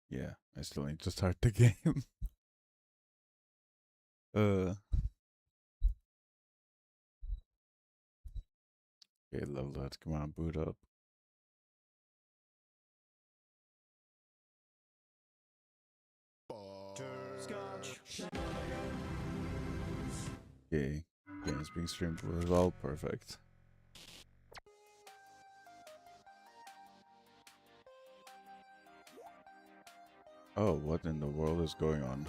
Yeah, I still need to start the game. uh. Okay, love that. Come on, boot up. Okay, game is being streamed as well. Perfect. Oh, what in the world is going on?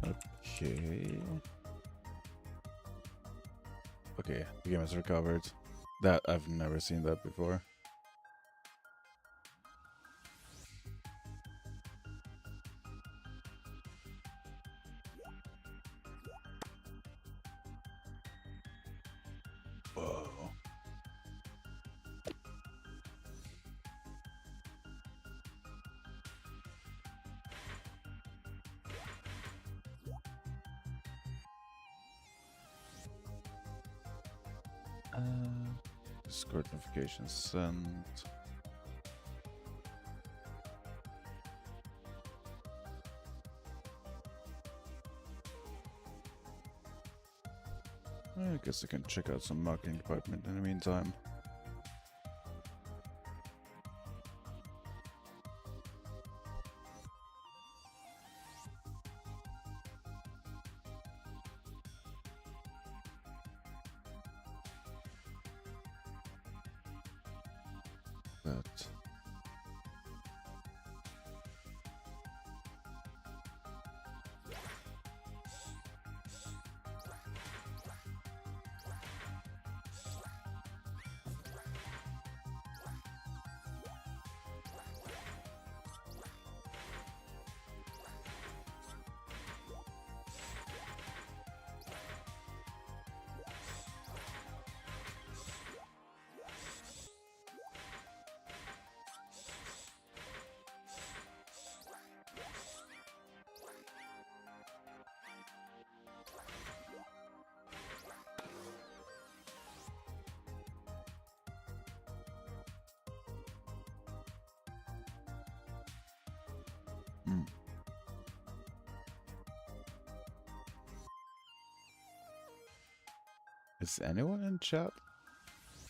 Okay. Okay, the game has recovered. That I've never seen that before. Whoa. Discord notification sent. I guess I can check out some marketing department in the meantime. But is anyone in chat?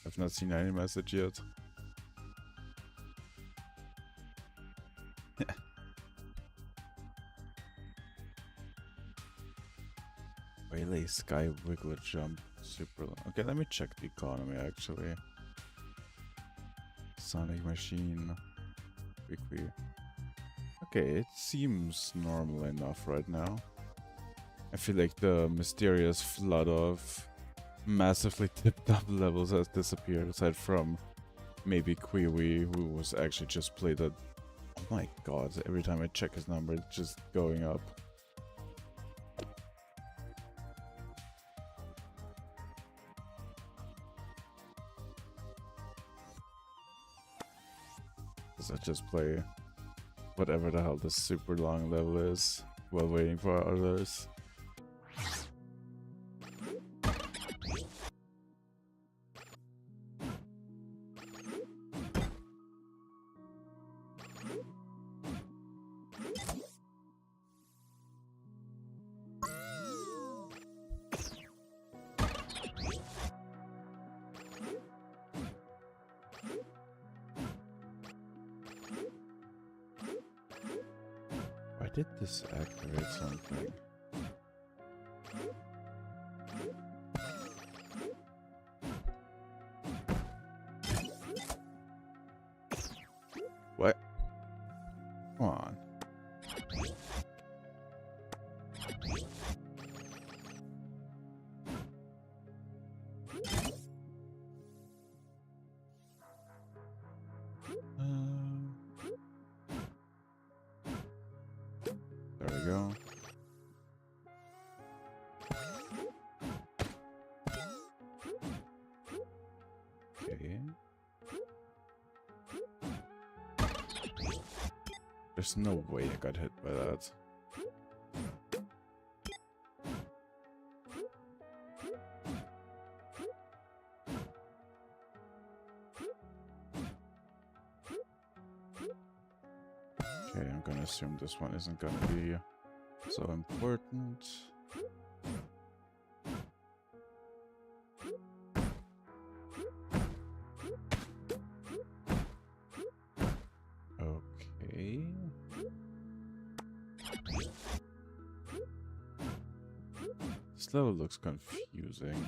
I've not seen any message yet. Waylay Sky Wiggler Jump Super. Okay, let me check the economy actually. Sonic Machine. Quickly. Okay, it seems normal enough right now. I feel like the mysterious flood of massively tipped up levels has disappeared, aside from maybe Kiwi, who was actually just played at... Oh my god, every time I check his number, it's just going up. Does I just play whatever the hell this super long level is while waiting for others? Why did this activate something? What? Come on. There we go. Okay. There's no way I got hit by that. Okay, I'm gonna assume this one isn't gonna be so important. Okay. This level looks confusing.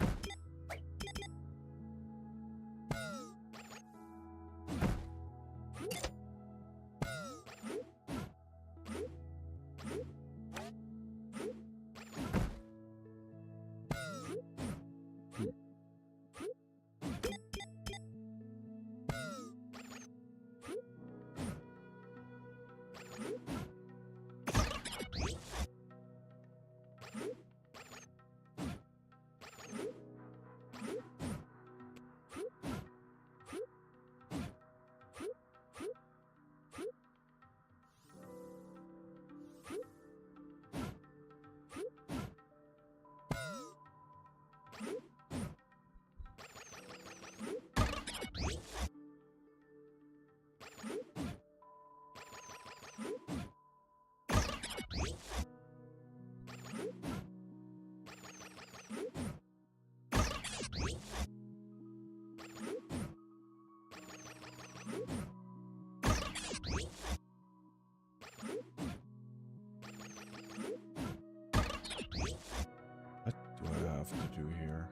What do I have to do here?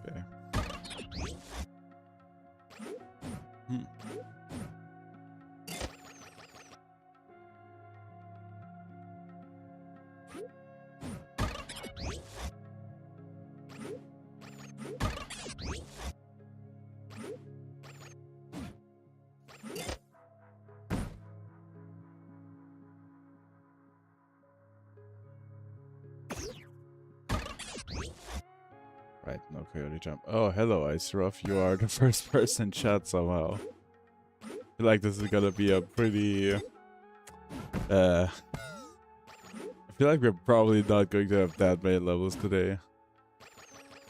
Okay. Right, no coyote jump. Oh, hello, Iceruff. You are the first person chat somehow. I feel like this is gonna be a pretty... I feel like we're probably not going to have that many levels today.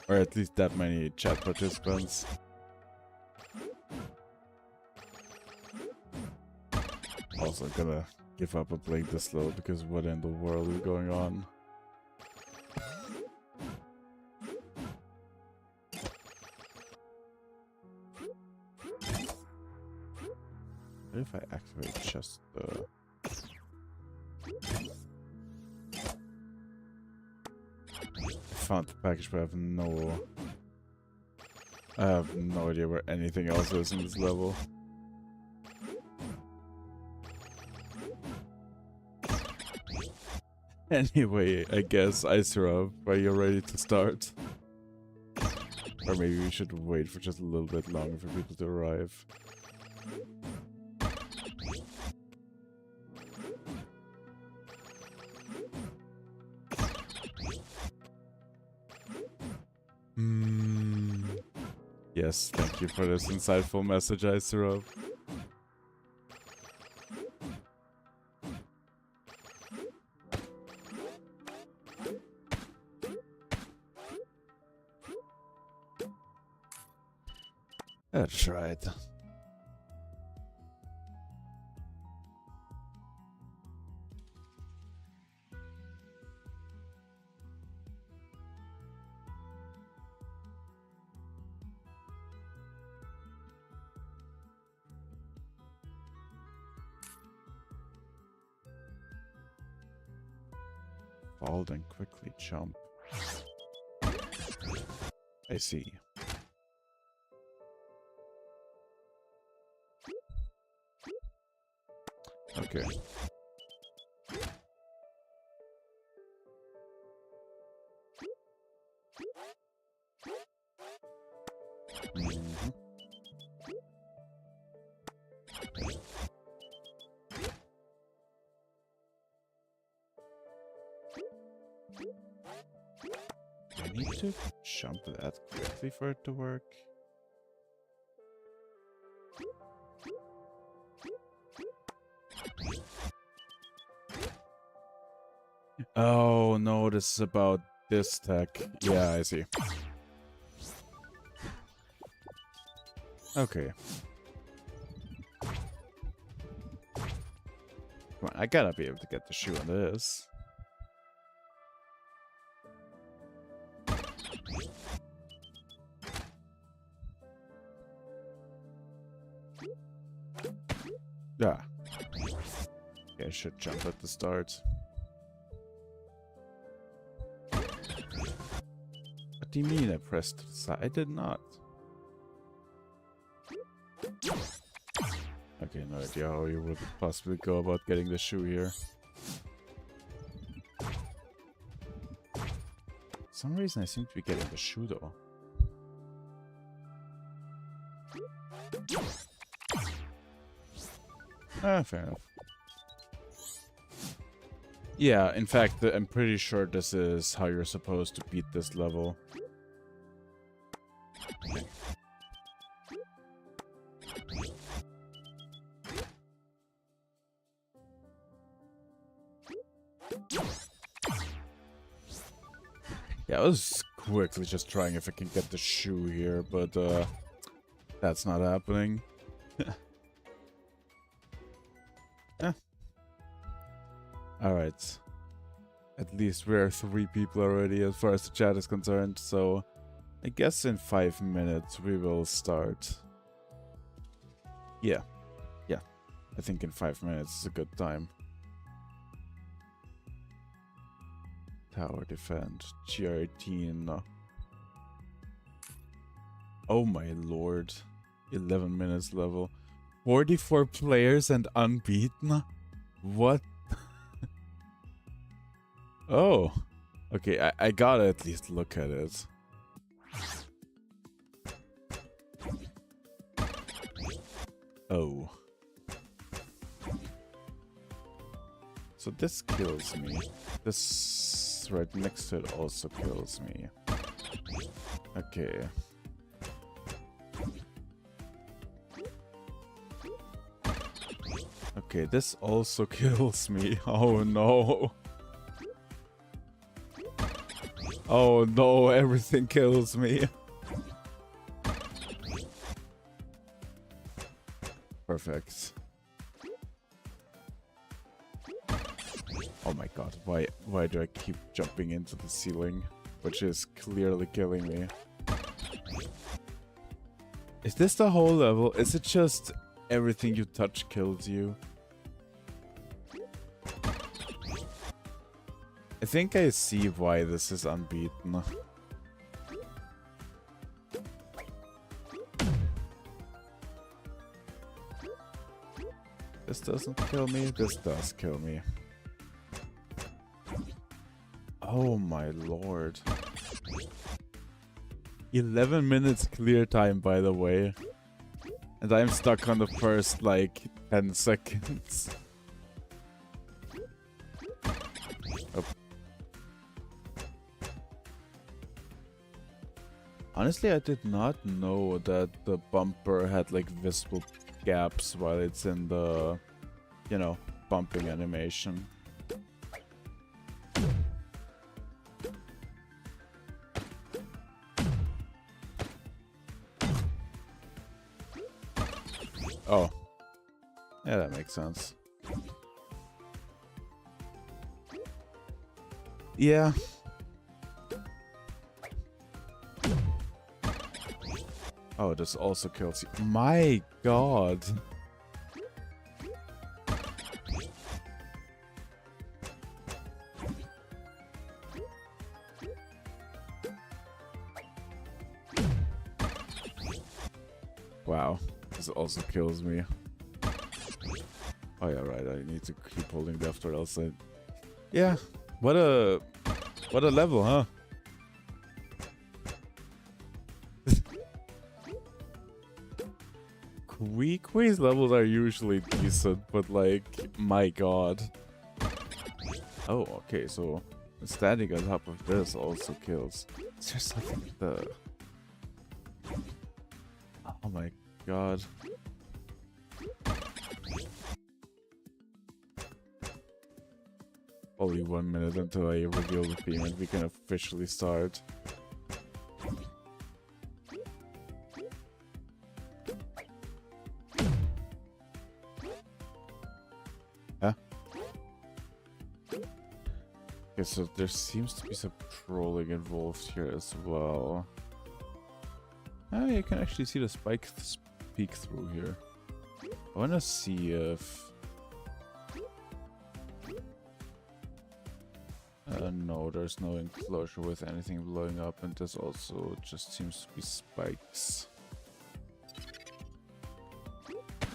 Or at least that many chat participants. Also gonna give up on playing this slow because what in the world is going on? What if I activate just the... I found the package, but I have no idea where anything else is in this level. Anyway, I guess Iceruff, are you ready to start? Or maybe we should wait for just a little bit longer for people to arrive. Yes, thank you for this insightful message, Iceruff. That's right. Fall and quickly jump. I see. Okay. Do I need to jump that quickly for it to work? Oh no, this is about this tech. Yeah, I see. Okay. Come on, I gotta be able to get the shoe on this. Yeah. Okay, I should jump at the start. What do you mean I pressed to the side? I did not. Okay, no idea how you would possibly go about getting the shoe here. For some reason I seem to be getting the shoe though. Ah, fair enough. Yeah, in fact, I'm pretty sure this is how you're supposed to beat this level. Okay. Yeah, I was quickly just trying if I can get the shoe here, but that's not happening. Eh. Alright. At least we're 3 people already as far as the chat is concerned, so I guess in 5 minutes we will start. Yeah. Yeah. I think in 5 minutes is a good time. Tower defend. GR18. Oh my lord. 11 minutes level. 44 players and unbeaten? What? Oh. Okay, I gotta at least look at it. Oh. So this kills me. This right next to it also kills me. Okay. Okay, this also kills me. Oh no. Oh no, everything kills me. Perfect. Oh my god, why do I keep jumping into the ceiling? Which is clearly killing me. Is this the whole level? Is it just everything you touch kills you? I think I see why this is unbeaten. This doesn't kill me, this does kill me. Oh my lord. 11 minutes clear time, by the way. And I'm stuck on the first, like, 10 seconds. Oh. Honestly, I did not know that the bumper had, like, visible gaps while it's in the, you know, bumping animation. Oh. Yeah, that makes sense. Yeah. Oh, this also kills you. My god. Wow. This also kills me. Oh yeah, right. I need to keep holding left or else I... Yeah. What a level, huh? Quiz levels are usually decent, but like, my god. Oh, okay, so standing on top of this also kills. Is there something the... Oh my god. only 1 minute until I reveal the theme and we can officially start. Huh? Okay, so there seems to be some trolling involved here as well. Ah, you can actually see the spike peek through here. I want to see if... no, there's no enclosure with anything blowing up, and this also just seems to be spikes.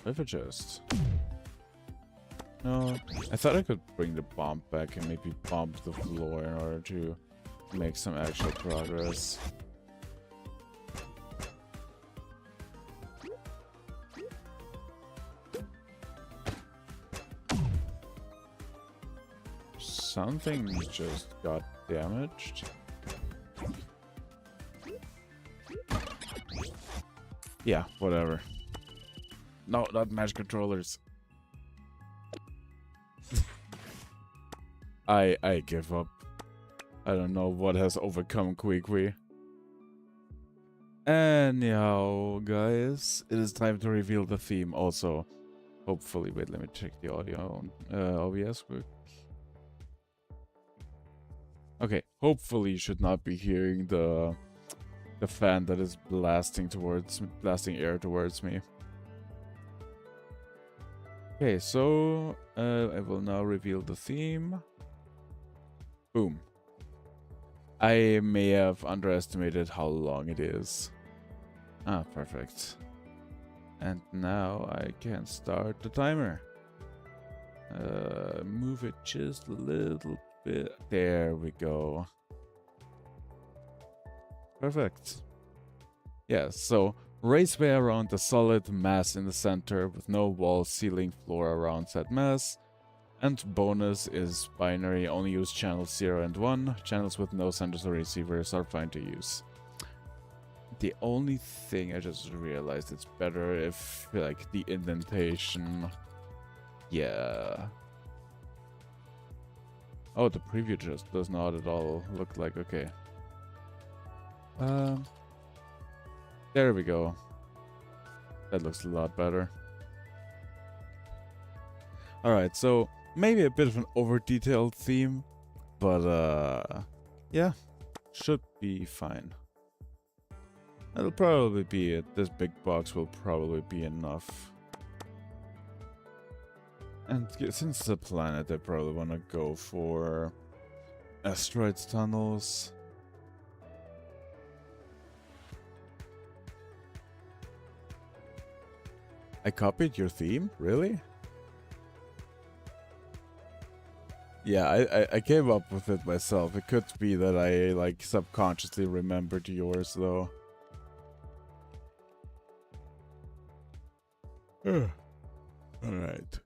If it just... No, I thought I could bring the bomb back and maybe bump the floor in order to make some actual progress. Something just got damaged. Yeah, whatever. No, not match controllers. I give up. I don't know what has overcome Kwee. Anyhow, guys, it is time to reveal the theme also. Hopefully, wait, let me check the audio on OBS quick. Okay, hopefully you should not be hearing the fan that is blasting air towards me. Okay, so I will now reveal the theme. Boom. I may have underestimated how long it is. Ah, perfect. And now I can start the timer. Move it just a little bit. There we go. Perfect. Yeah, so raceway around the solid mass in the center with no wall, ceiling, floor around said mass. And bonus is binary, only use channels 0 and 1. Channels with no senders or receivers are fine to use. The only thing I just realized, it's better if, like, the indentation... Yeah. Oh, the preview just does not at all look like... Okay. There we go. That looks a lot better. Alright, so... Maybe a bit of an over-detailed theme, but yeah, should be fine. It'll probably be it. This big box will probably be enough. And since it's a planet, I probably want to go for asteroids tunnels. I copied your theme? Really? Yeah, I came up with it myself. It could be that I, like, subconsciously remembered yours, though. Alright.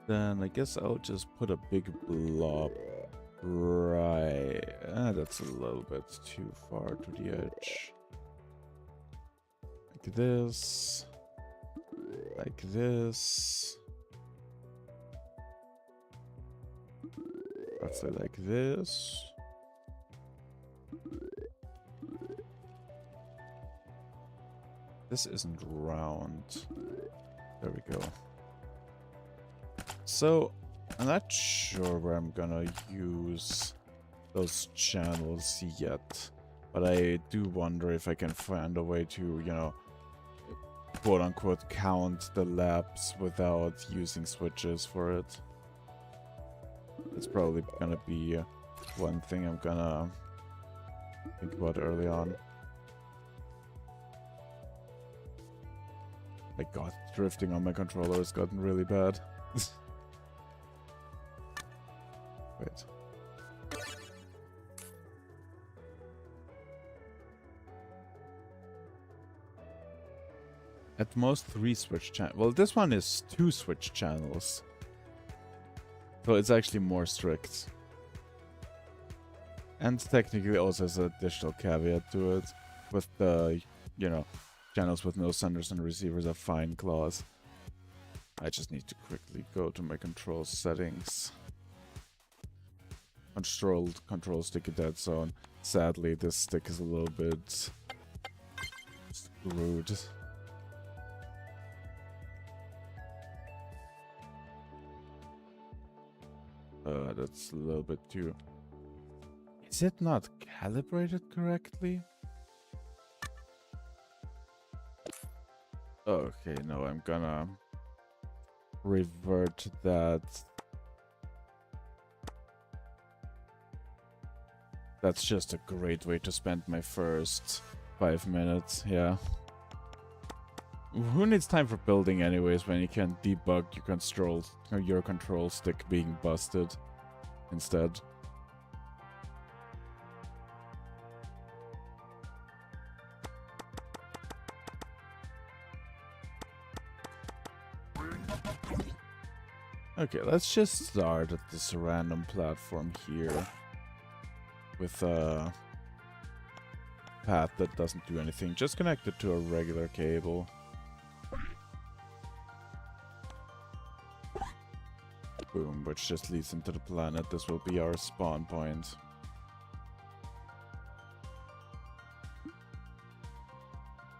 Then I guess I'll just put a big blob right... that's a little bit too far to the edge. Like this. Like this. Roughly like this. This isn't round. There we go. So, I'm not sure where I'm gonna use those channels yet. But I do wonder if I can find a way to, you know, quote-unquote count the laps without using switches for it. It's probably gonna be one thing I'm gonna think about early on. My god, drifting on my controller has gotten really bad. Wait. At most 3 switch channels. Well, this one is 2 switch channels. So it's actually more strict. And technically also has an additional caveat to it. With the, you know, channels with no senders and receivers are fine clause. I just need to quickly go to my control settings. Control stick dead zone. Sadly, this stick is a little bit screwed. That's a little bit too... Is it not calibrated correctly? Okay, no, I'm gonna revert that. That's just a great way to spend my first 5 minutes, yeah. Who needs time for building anyways when you can debug your control stick being busted instead? Okay, let's just start at this random platform here with a path that doesn't do anything. Just connect it to a regular cable. Boom, which just leads into the planet. This will be our spawn point.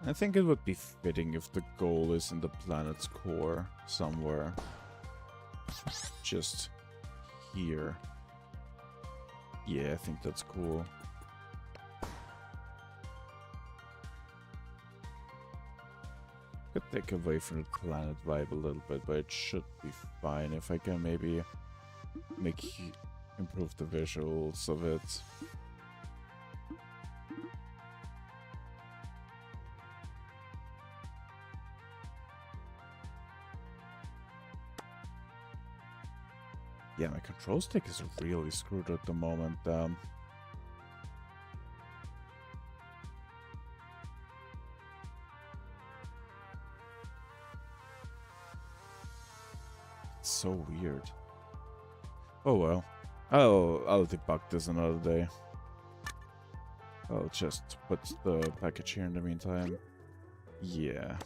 I think it would be fitting if the goal is in the planet's core somewhere. Just here. Yeah, I think that's cool. Could take away from the planet vibe a little bit, but it should be fine if I can maybe improve the visuals of it. Yeah, my control stick is really screwed at the moment. It's so weird. Oh well. I'll debug this another day. I'll just put the package here in the meantime. Yeah.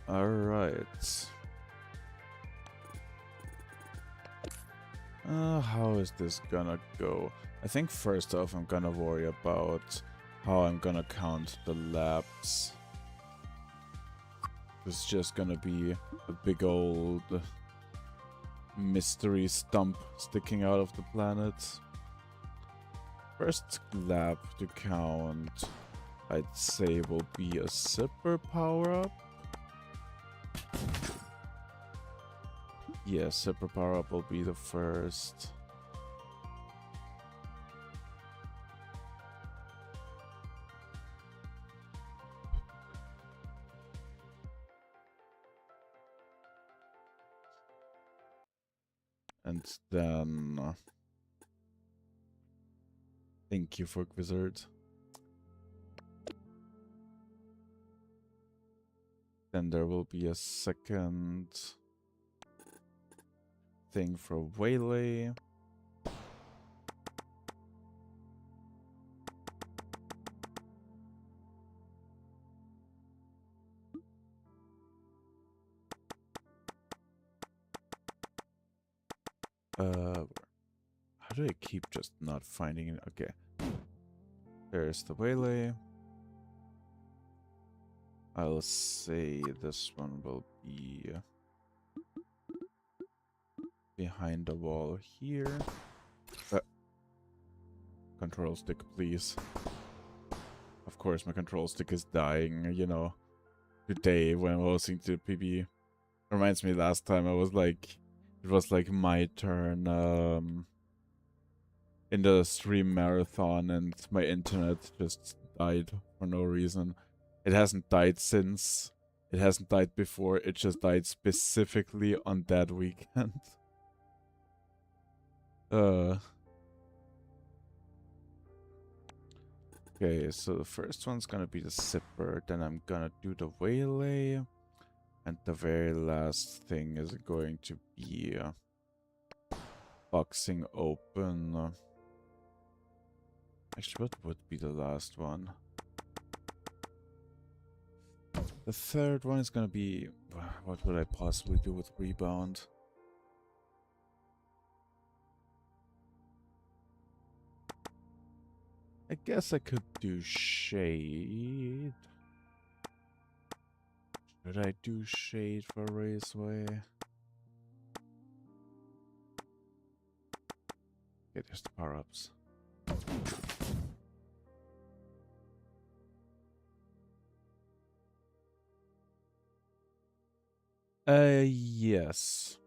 Alright. How is this gonna go? I think first off I'm gonna worry about how I'm gonna count the laps. It's just gonna be a big old mystery stump sticking out of the planet. First lap to count, I'd say, will be a zipper power-up. Yeah, zipper power-up will be the first. And then... Thank you, Folk Wizard. Then there will be a second thing for Waylay. How do I keep just not finding it? Okay. There's the Waylay. I'll say this one will be behind the wall here. Control stick, please. Of course, my control stick is dying, you know, today when I was into PB. Reminds me last time I was like, it was like my turn in the stream marathon and my internet just died for no reason. It hasn't died since. It hasn't died before. It just died specifically on that weekend. Okay, so the first one's gonna be the zipper. Then I'm gonna do the Waylay. And the very last thing is going to be... boxing open. Actually, what would be the last one? The third one is gonna be... What would I possibly do with rebound? I guess I could do shade. Should I do shade for Raceway? Okay, there's the power-ups. Yes.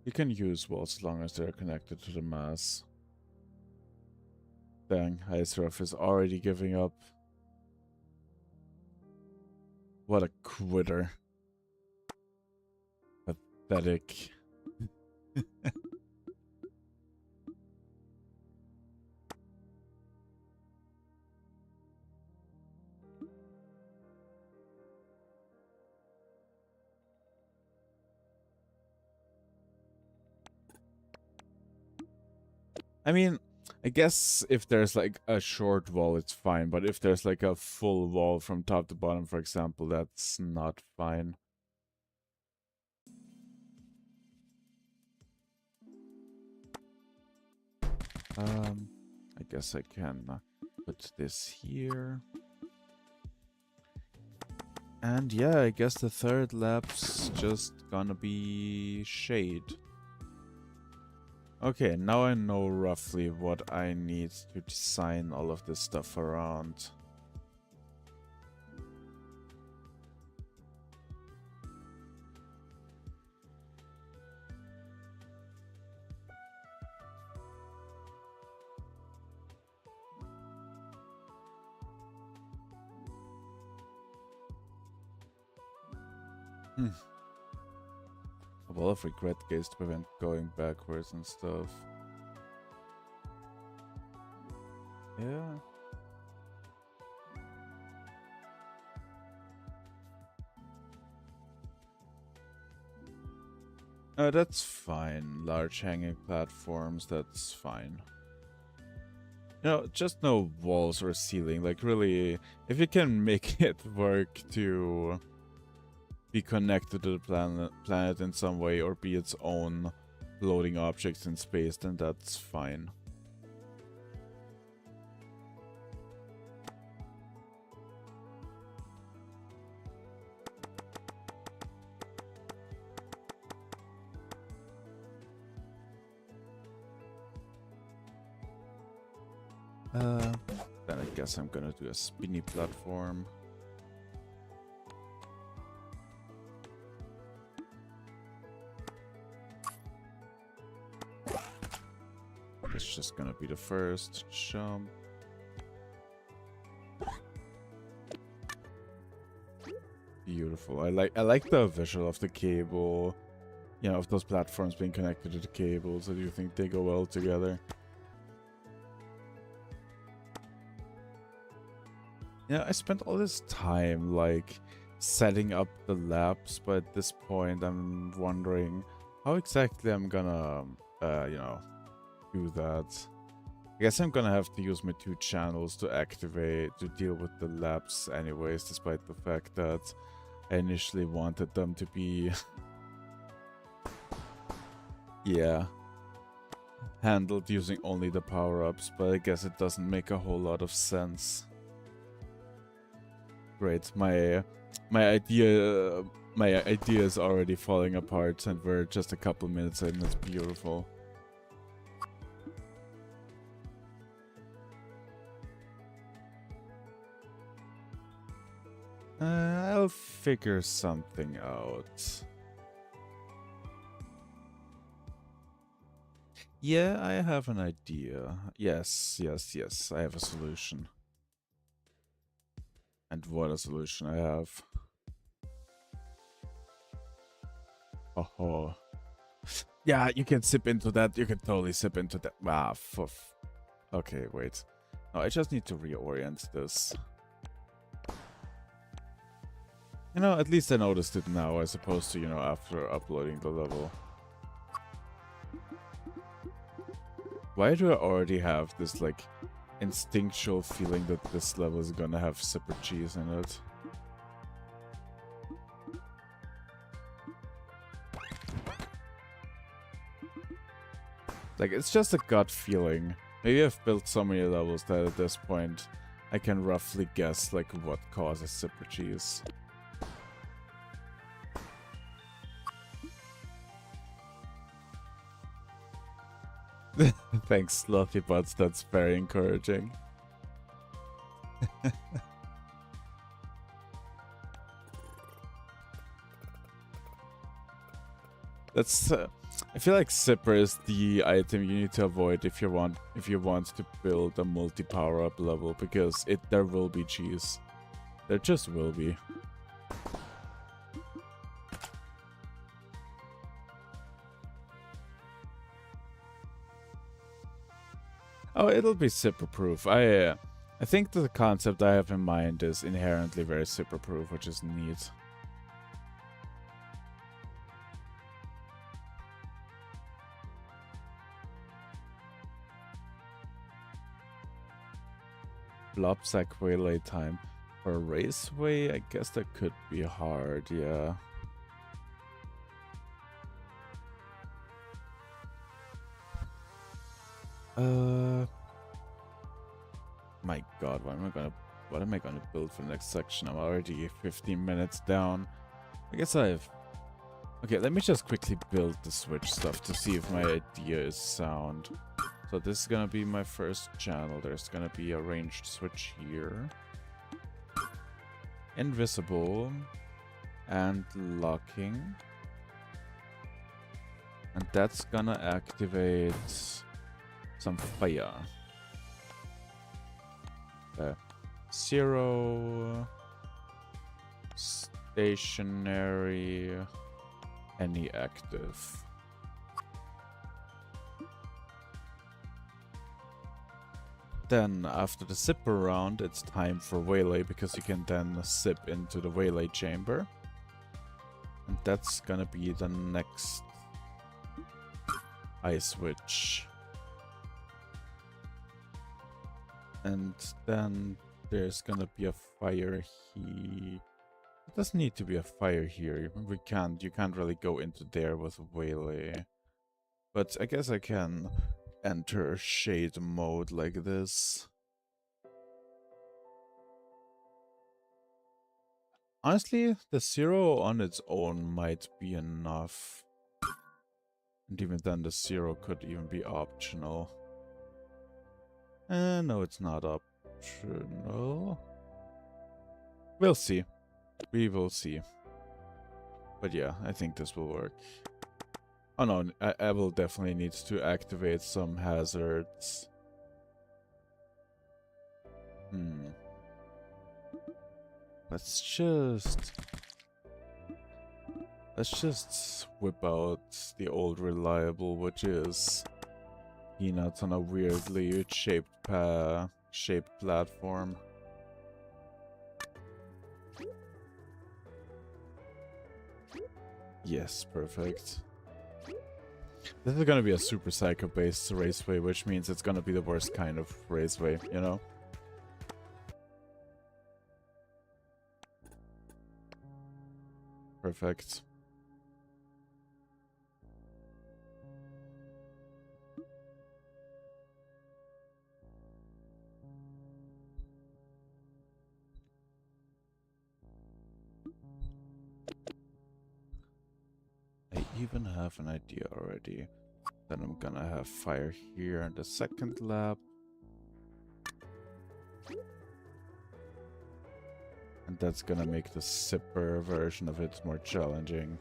You can use walls as long as they're connected to the mass. Dang, Iceruff is already giving up. What a quitter. Pathetic. I mean, I guess if there's like a short wall, it's fine. But if there's like a full wall from top to bottom, for example, that's not fine. I guess I can put this here. And yeah, I guess the third lap's just gonna be shade. Okay, now I know roughly what I need to design all of this stuff around. A wall of regret gaze to prevent going backwards and stuff. Yeah. That's fine. Large hanging platforms, that's fine. You know, just no walls or ceiling. Like, really, if you can make it work to be connected to the planet in some way or be its own floating objects in space, then that's fine. Then I guess I'm gonna do a spinny platform. It's just gonna be the first jump. Beautiful. I like the visual of the cable. You know, of those platforms being connected to the cables. I do think they go well together. Yeah, I spent all this time, like, setting up the labs, but at this point I'm wondering how exactly I'm gonna, you know, do that. I guess I'm gonna have to use my 2 channels to deal with the labs anyways, despite the fact that I initially wanted them to be, yeah, handled using only the power-ups, but I guess it doesn't make a whole lot of sense. Great, my idea is already falling apart, and we're just a couple minutes in. That's beautiful. I'll figure something out. Yeah, I have an idea. Yes, I have a solution. And what a solution I have. Oh. Yeah, you can sip into that. You can totally sip into that. Ah, okay, wait. No, I just need to reorient this. You know, at least I noticed it now as opposed to, you know, after uploading the level. Why do I already have this, like, instinctual feeling that this level is gonna have zipper cheese in it? Like, it's just a gut feeling. Maybe I've built so many levels that at this point I can roughly guess, like, what causes zipper cheese. Thanks, Slothy Butts, that's very encouraging. That's I feel like zipper is the item you need to avoid if you want to build a multi power up level, because there will be cheese. There just will be. Oh, it'll be zipper proof. I think the concept I have in mind is inherently very zipper proof, which is neat. Blobsack waylay time. For a raceway, I guess that could be hard, yeah. My god, what am I gonna build for the next section? I'm already 15 minutes down. I guess okay, let me just quickly build the switch stuff to see if my idea is sound. So this is gonna be my first channel. There's gonna be a ranged switch here. Invisible. And locking. And that's gonna activate some fire. 0 stationary, any active. Then after the zipper round, it's time for waylay, because you can then zip into the waylay chamber. And that's gonna be the next ice switch. And then there's gonna be a fire here. It doesn't need to be a fire here. You can't really go into there with waylay. But I guess I can enter shade mode like this. Honestly, the 0 on its own might be enough. And even then the 0 could even be optional. No, it's not optional. We'll see. We will see. But yeah, I think this will work. Oh no, I will definitely need to activate some hazards. Let's just whip out the old reliable, which is peanuts on a weirdly shaped platform. Yes, perfect. This is gonna be a Super Psycho based raceway, which means it's gonna be the worst kind of raceway, you know? Perfect. I even have an idea already. Then I'm gonna have fire here in the second lap. And that's gonna make the zipper version of it more challenging.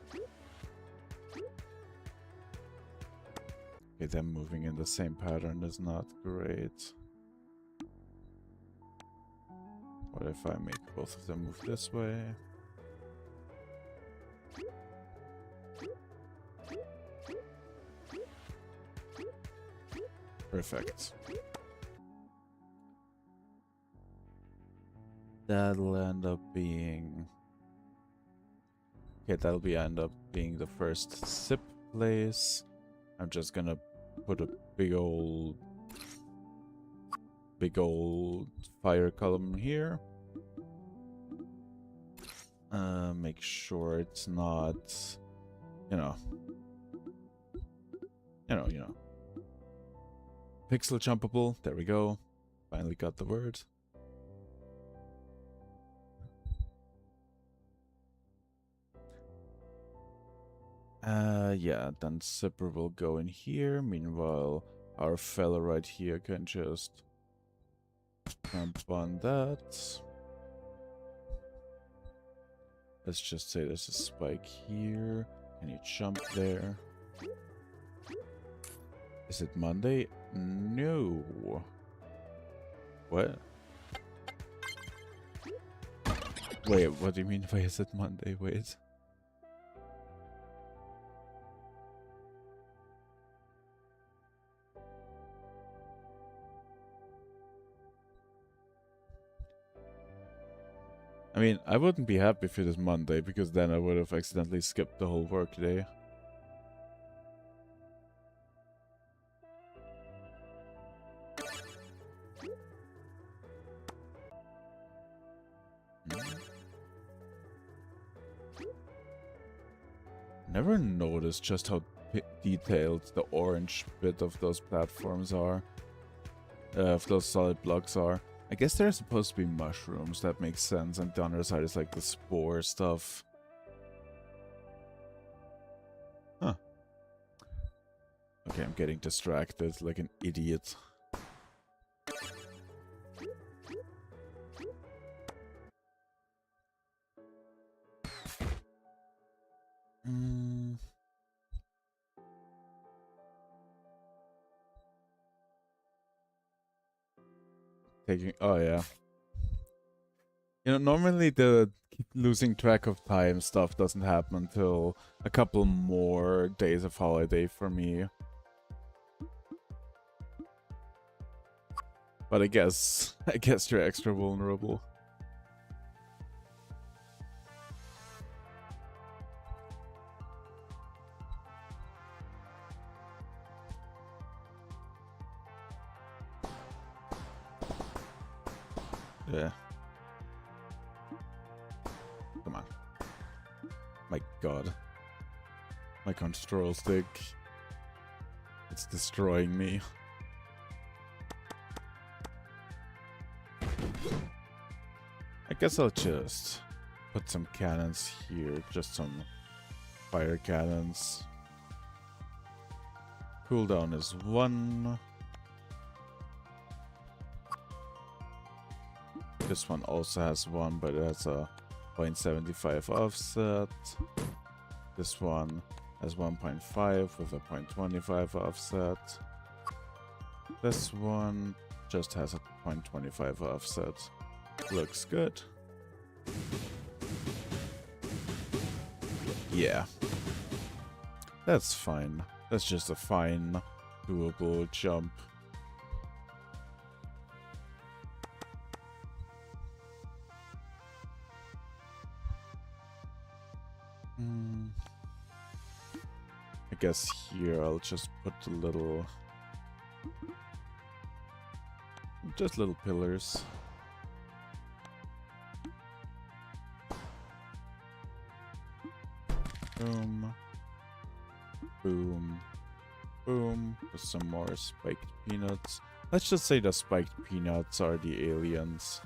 Okay, them moving in the same pattern is not great. What if I make both of them move this way? Perfect. That'll end up being Okay, that'll be end up being the first sip place. I'm just gonna put a big old fire column here. Make sure it's not, you know, pixel jumpable. There we go. Finally got the word. Yeah, then zipper will go in here. Meanwhile, our fella right here can just jump on that. Let's just say there's a spike here. Can you jump there? Is it Monday? No. What? Wait, what do you mean? Why is it Monday? Wait. I mean, I wouldn't be happy if it is Monday, because then I would have accidentally skipped the whole work day. Never noticed just how detailed the orange bit of those platforms are. Of those solid blocks are. I guess they're supposed to be mushrooms, that makes sense, and the other side is like the spore stuff. Huh. Okay, I'm getting distracted like an idiot. Oh yeah. You know, normally the losing track of time stuff doesn't happen until a couple more days of holiday for me. But I guess you're extra vulnerable. Yeah. Come on. My god. My control stick. It's destroying me. I guess I'll just put some cannons here. Just some fire cannons. Cooldown is 1. This one also has 1, but it has a 0.75 offset. This one has 1.5 with a 0.25 offset. This one just has a 0.25 offset. Looks good. Yeah. That's fine. That's just a fine, doable jump. I guess here I'll just put a little... just little pillars. Boom. Boom. Boom. With some more spiked peanuts. Let's just say the spiked peanuts are the aliens.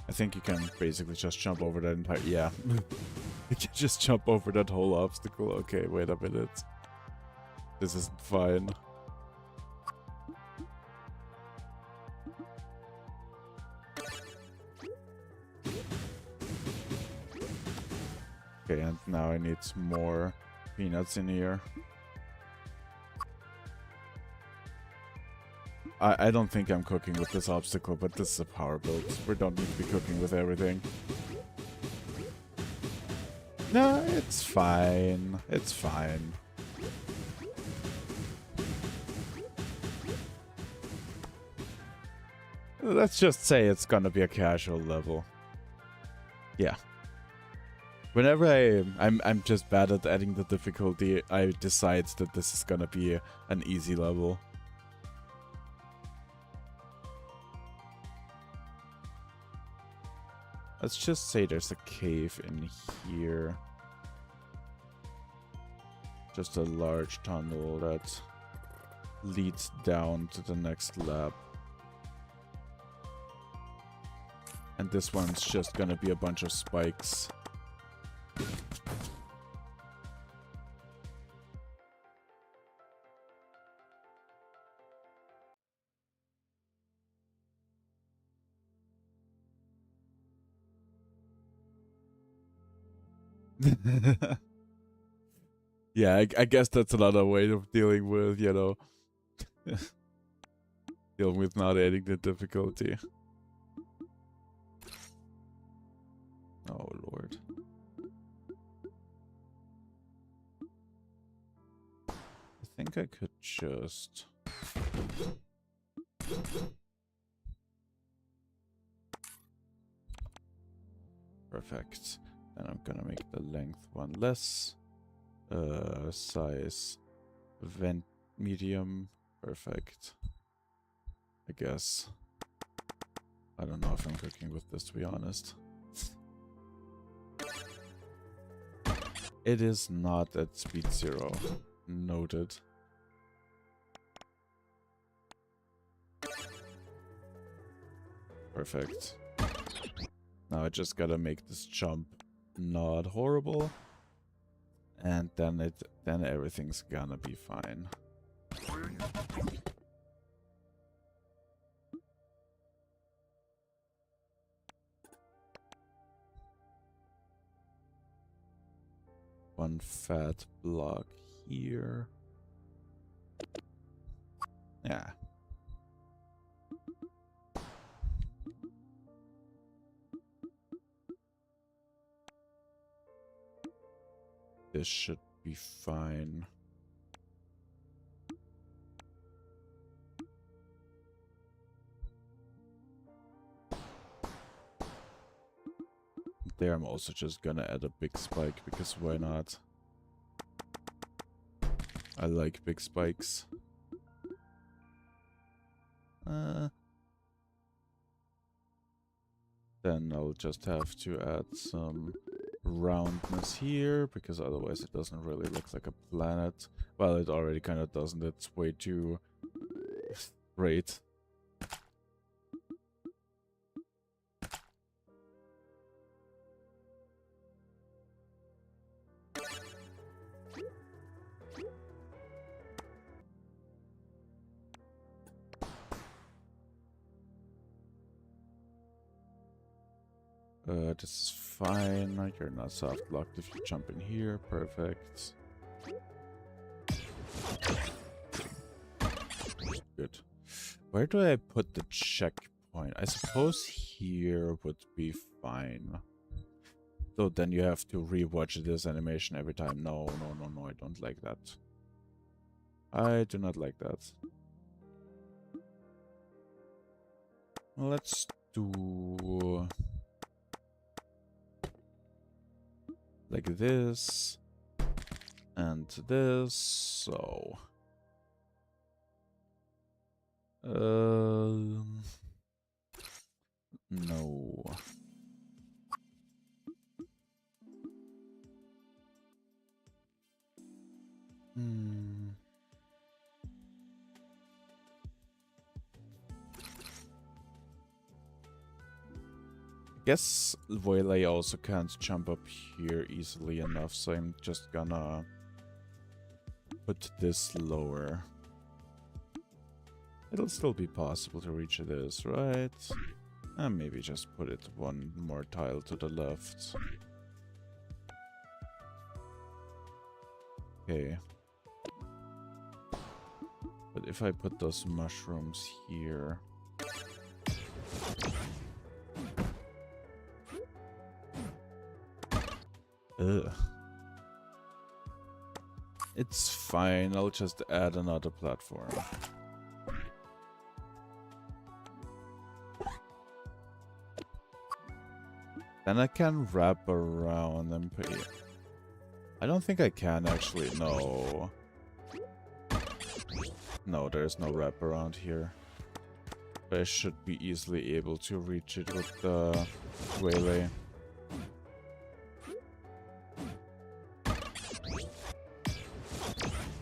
I think you can basically just jump over that entire... yeah. You can just jump over that whole obstacle. Okay, wait a minute. This isn't fine. Okay, and now I need some more peanuts in here. I don't think I'm cooking with this obstacle, but this is a power build. We don't need to be cooking with everything. No, it's fine. It's fine. Let's just say it's gonna be a casual level. Yeah. Whenever I'm just bad at adding the difficulty, I decide that this is gonna be an easy level. Let's just say there's a cave in here. Just a large tunnel that leads down to the next lab. And this one's just gonna be a bunch of spikes. Yeah, I guess that's another way of dealing with, you know, dealing with not adding the difficulty. Oh, Lord. I think I could just... Perfect. And I'm gonna make the length one less. Size vent medium. Perfect. I guess. I don't know if I'm cooking with this, to be honest. It is not at speed 0. Noted. Perfect. Now I just gotta make this jump not horrible. And then everything's gonna be fine. One fat block here. Yeah. This should be fine. There, I'm also just gonna add a big spike, because why not? I like big spikes. Then I'll just have to add some roundness here, because otherwise it doesn't really look like a planet. Well, it already kind of doesn't. It's way too straight. This is fine. You're not soft locked if you jump in here. Perfect. Good. Where do I put the checkpoint? I suppose here would be fine. So then you have to rewatch this animation every time. No, I don't like that. I do not like that. Let's do... like this. And this, so... no. Guess Voile also can't jump up here easily enough, so I'm just gonna put this lower. It'll still be possible to reach this, right? And maybe just put it one more tile to the left. Okay. But if I put those mushrooms here... Ugh. It's fine, I'll just add another platform. Then I can wrap around and pay. I don't think I can actually, no. No, there's no wrap around here. But I should be easily able to reach it with the Waylay.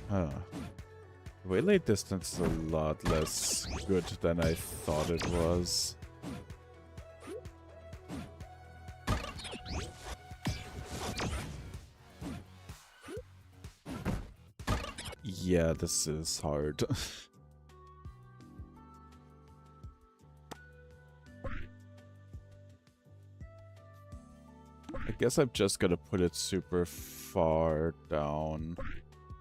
Huh. Waylay distance is a lot less good than I thought it was. Yeah, this is hard. I guess I'm just gonna put it super far down.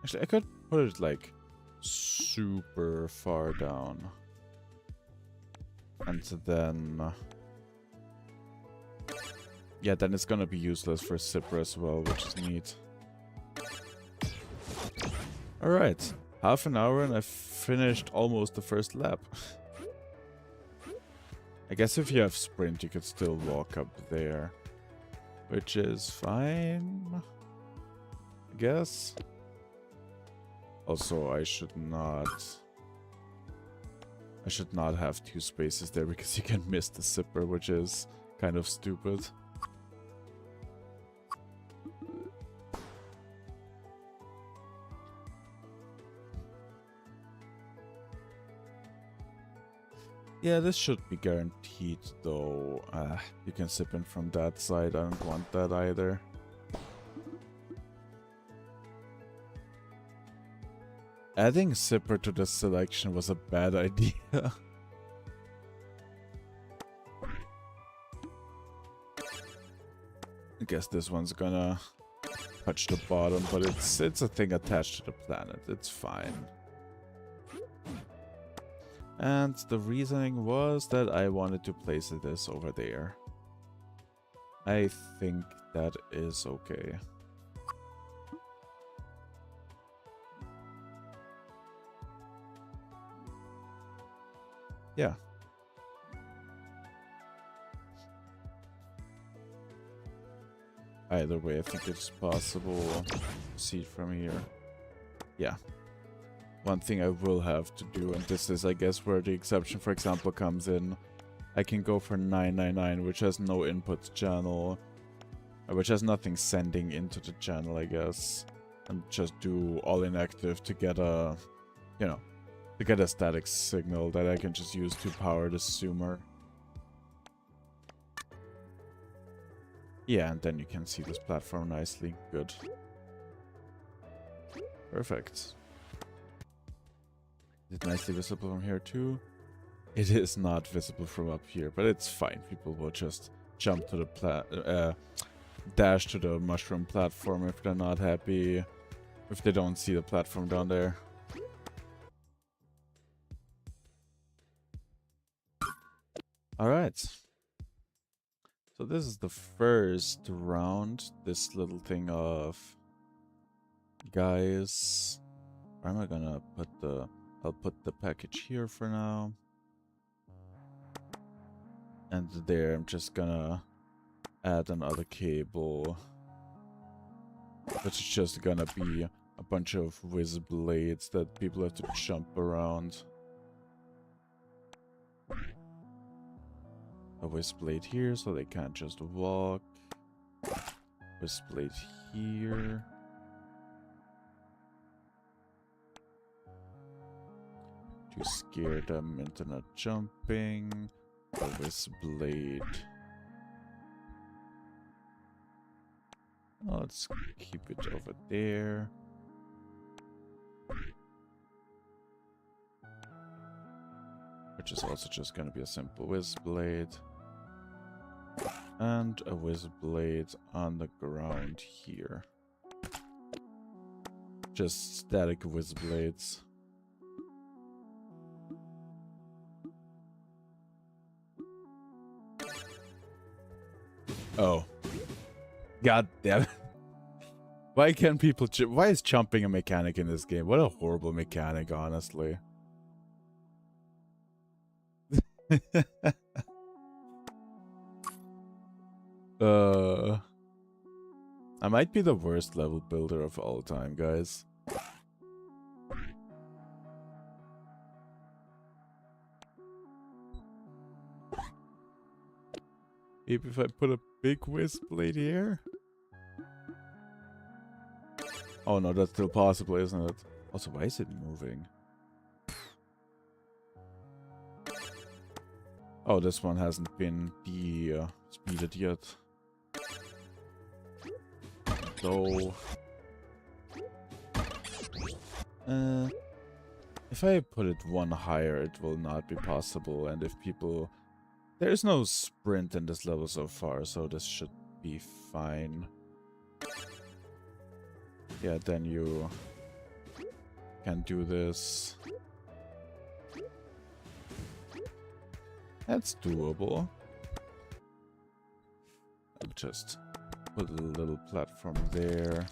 Actually, I could put it like super far down. And then... yeah, then it's gonna be useless for Zipper as well, which is neat. Alright, half an hour and I've finished almost the first lap. I guess if you have sprint, you could still walk up there. Which is fine, I guess. Also, I should not have 2 spaces there because you can miss the Zipper, which is kind of stupid. Yeah, this should be guaranteed though. You can zip in from that side. I don't want that either. Adding Zipper to the selection was a bad idea. I guess this one's gonna touch the bottom, but it's a thing attached to the planet. It's fine. And the reasoning was that I wanted to place this over there. I think that is okay. Yeah. Either way, I think it's possible to see it from here. Yeah. One thing I will have to do, and this is, I guess, where the exception, for example, comes in. I can go for 999, which has no input channel, which has nothing sending into the channel, I guess, and just do all inactive to get a, you know, to get a static signal that I can just use to power the zoomer. Yeah, and then you can see this platform nicely. Good. Perfect. Is it nicely visible from here too? It is not visible from up here, but it's fine. People will just jump to the dash to the mushroom platform if they're not happy, if they don't see the platform down there. Alright. So this is the first round. This little thing of... guys... where am I gonna put the... I'll put the package here for now. And there, I'm just gonna add another cable. Which is just gonna be a bunch of whiz blades that people have to jump around. A whiz blade here so they can't just walk. Whiz blade here. To scare them into not jumping. A whiz blade. Let's keep it over there. Which is also just gonna be a simple whiz blade. And a whiz blade on the ground here. Just static whiz blades. Oh. God damn it. Why can't people... why is jumping a mechanic in this game? What a horrible mechanic, honestly. I might be the worst level builder of all time, guys. Maybe if I put a big wisp blade here? Oh no, that's still possible, isn't it? Also, why is it moving? Oh, this one hasn't been speeded yet. So... if I put it one higher, it will not be possible, and if people... There is no sprint in this level so far, so this should be fine. Yeah, then you can do this. That's doable. I'll just put a little platform there.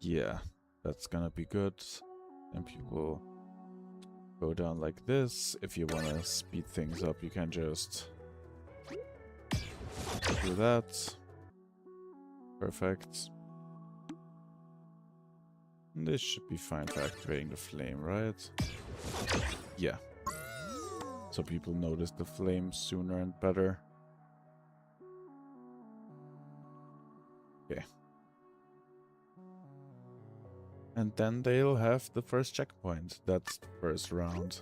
Yeah, that's gonna be good. And people go down like this. If you want to speed things up, you can just do that. Perfect. And this should be fine for activating the flame, right? Yeah. So people notice the flame sooner and better. Okay. And then they'll have the first checkpoint. That's the first round.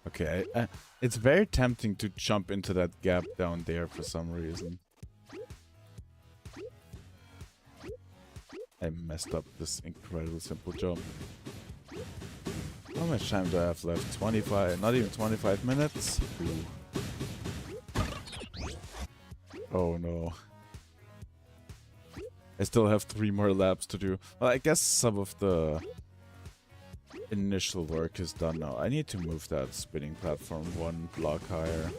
Okay, it's very tempting to jump into that gap down there for some reason. I messed up this incredible simple jump. How much time do I have left? 25, not even 25 minutes? Ooh. Oh no. I still have 3 more laps to do. Well, I guess some of the initial work is done now. I need to move that spinning platform 1 block higher.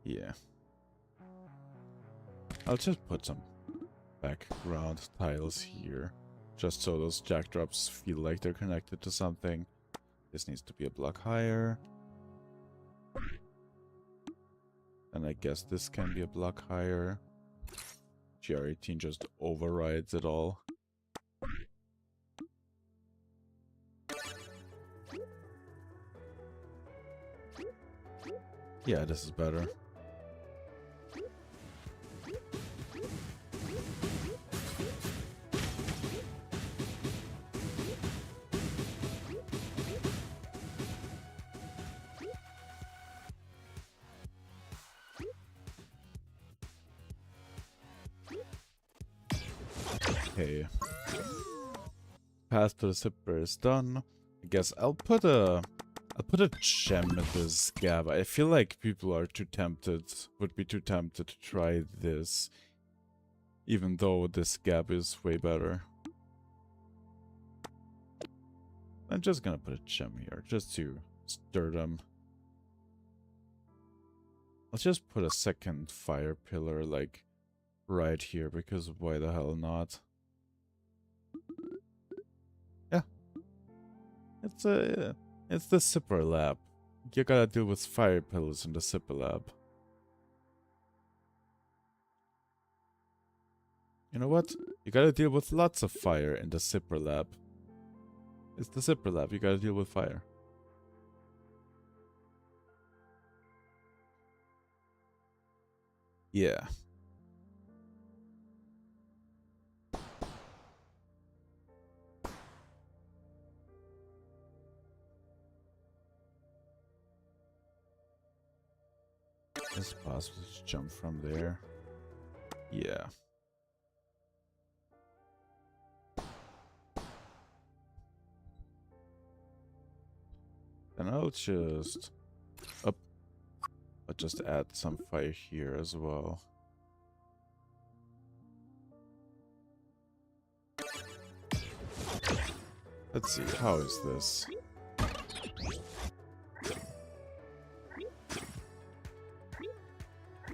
Yeah. I'll just put some background tiles here. Just so those jack drops feel like they're connected to something. This needs to be a block higher. And I guess this can be a block higher. GR18 just overrides it all. Yeah, this is better. Okay. Path to the zipper is done. I guess I'll put a gem in this gap. I feel like people are would be too tempted to try this, even though this gap is way better. I'm just gonna put a gem here, just to stir them. Let's just put a second fire pillar, like, right here, because why the hell not? Yeah. It's the zipper lab. You gotta deal with fire pillars in the zipper lab. You know what? You gotta deal with lots of fire in the zipper lab. It's the zipper lab, you gotta deal with fire. Yeah. It's possible to jump from there. Yeah. And I'll just I'll just add some fire here as well. Let's see, how is this?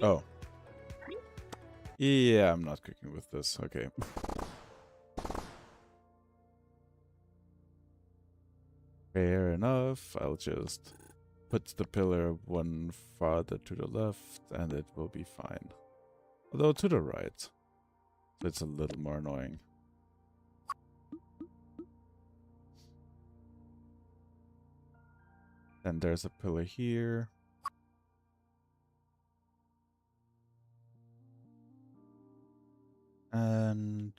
Oh. Yeah, I'm not cooking with this. Okay. Fair enough. I'll just put the pillar one farther to the left and it will be fine. Although to the right. So it's a little more annoying. Then there's a pillar here. And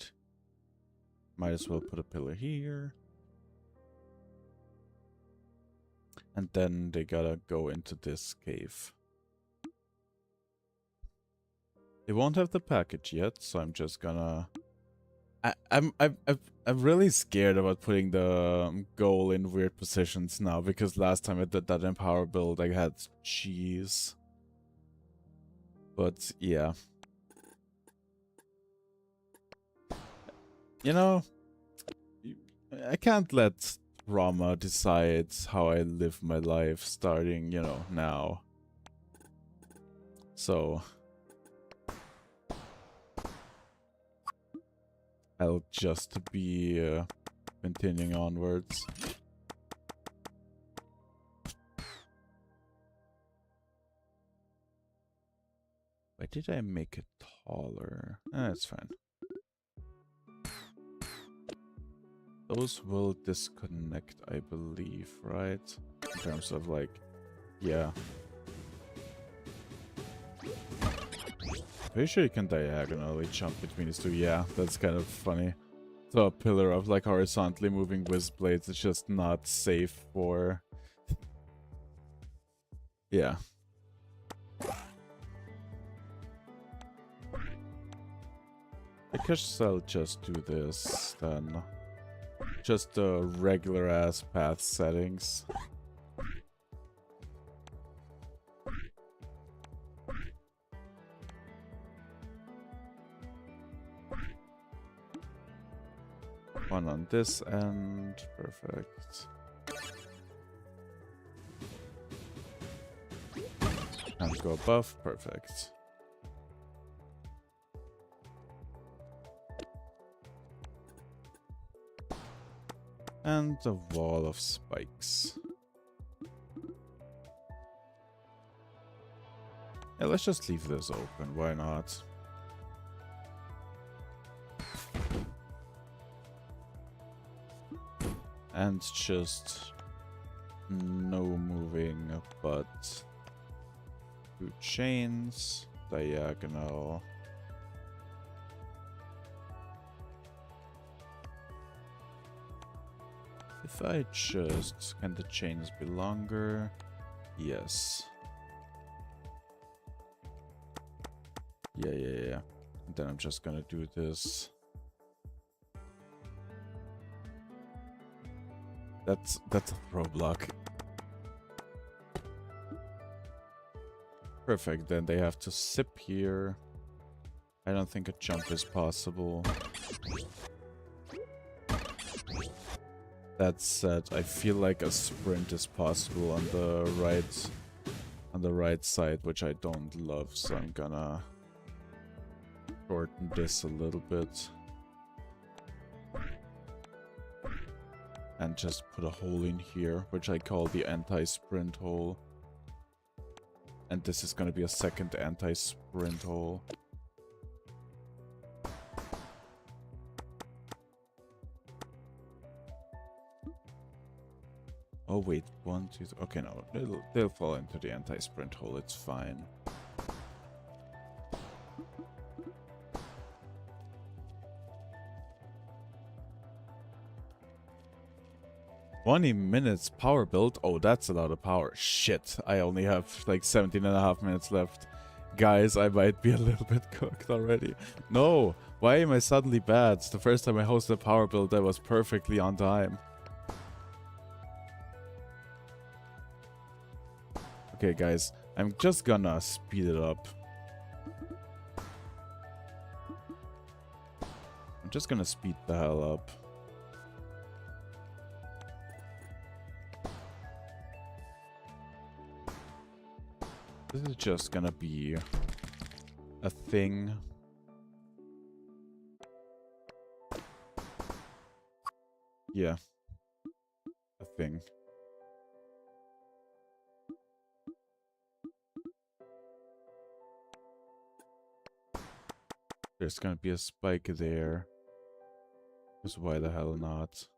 might as well put a pillar here. And then they gotta go into this cave. They won't have the package yet, so I'm just gonna... I'm really scared about putting the goal in weird positions now, because last time I did that in Power Build, I had cheese. But yeah. You know, I can't let Rama decide how I live my life starting, you know, now. So I'll just be continuing onwards. Why did I make it taller? It's fine. Those will disconnect, I believe, right? In terms of like, yeah. Pretty sure you can diagonally jump between these two. Yeah, that's kind of funny. So a pillar of like horizontally moving whiz blades is just not safe for... Yeah. I guess I'll just do this then. Just the regular ass path settings. One on this end, perfect. And go above, perfect. And a wall of spikes. Yeah, let's just leave this open, why not? And just no moving, but 2 chains, diagonal. If I just... Can the chains be longer? Yes. Yeah. And then I'm just gonna do this. That's a throw block. Perfect, then they have to sip here. I don't think a jump is possible. That said, I feel like a sprint is possible on the right side, which I don't love, so I'm gonna shorten this a little bit. And just put a hole in here, which I call the anti-sprint hole. And this is gonna be a second anti-sprint hole. Oh wait, 1, 2, 3. Okay, no, they'll fall into the anti-sprint hole, it's fine. $20 power build? Oh, that's a lot of power. Shit, I only have like 17.5 minutes left. Guys, I might be a little bit cooked already. No, why am I suddenly bad? The first time I hosted a power build, I was perfectly on time. Okay, guys, I'm just gonna speed it up. I'm just gonna speed the hell up. This is just gonna be a thing. Yeah. A thing. There's gonna be a spike there. Because why the hell not?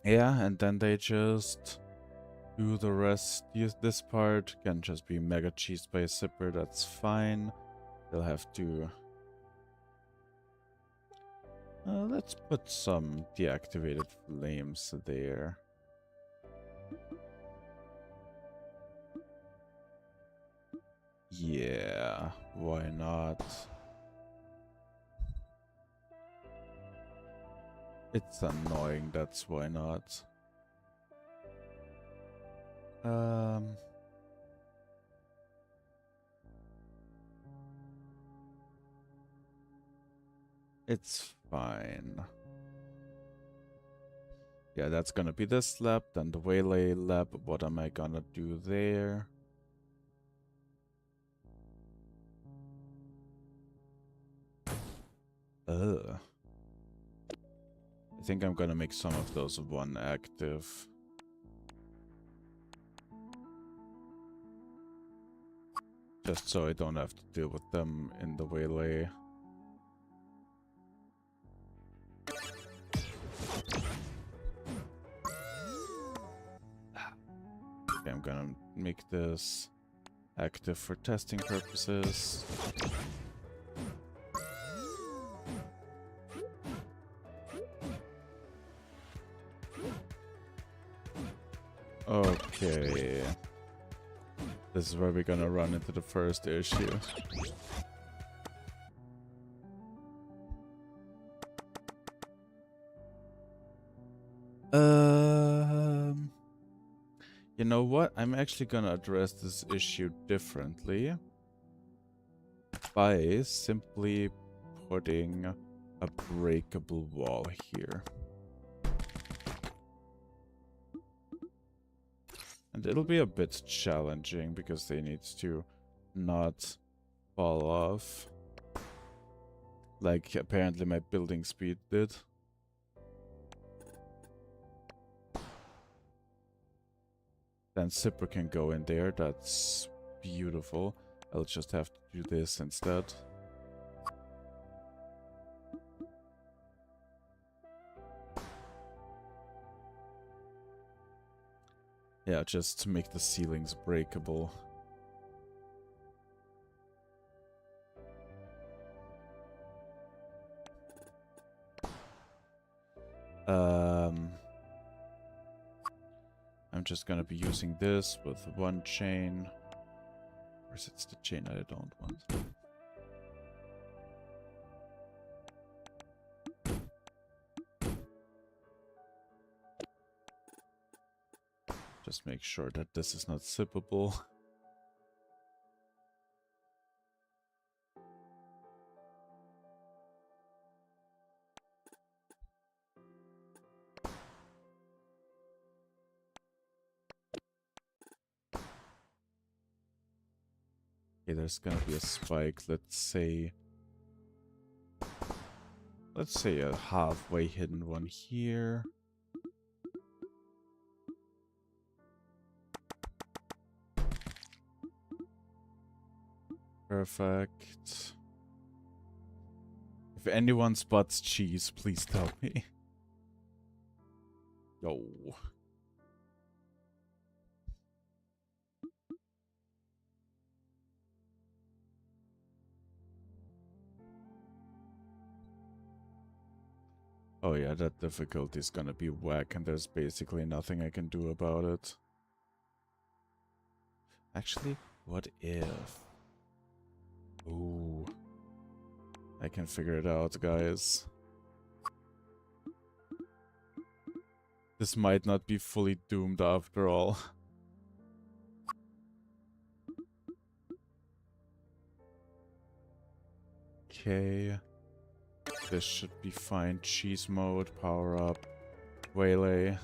Yeah, and then they just do the rest. This part can just be mega cheesed by a zipper, that's fine. They'll have to... let's put some deactivated flames there. Yeah, why not? It's annoying, that's why not. It's fine. Yeah, that's gonna be this lab, then the Waylay lab. What am I gonna do there? I think I'm gonna make some of those one active. Just so I don't have to deal with them in the Waylay. Okay, I'm gonna make this active for testing purposes. Okay. This is where we're gonna run into the first issue. You know what? I'm actually gonna address this issue differently by simply putting a breakable wall here. And it'll be a bit challenging because they need to not fall off. Like apparently my building speed did. Then zipper can go in there, that's beautiful. I'll just have to do this instead. Yeah, just to make the ceilings breakable. I'm just gonna be using this with one chain. Or is it the chain I don't want? Just make sure that this is not zippable. Okay, there's gonna be a spike, let's say a halfway hidden one here. Perfect. If anyone spots cheese, please tell me. Yo. Oh yeah, that difficulty is gonna be whack and there's basically nothing I can do about it. Actually, what if... Ooh. I can figure it out, guys. This might not be fully doomed after all. Okay. This should be fine. Cheese mode, power up, Waylay.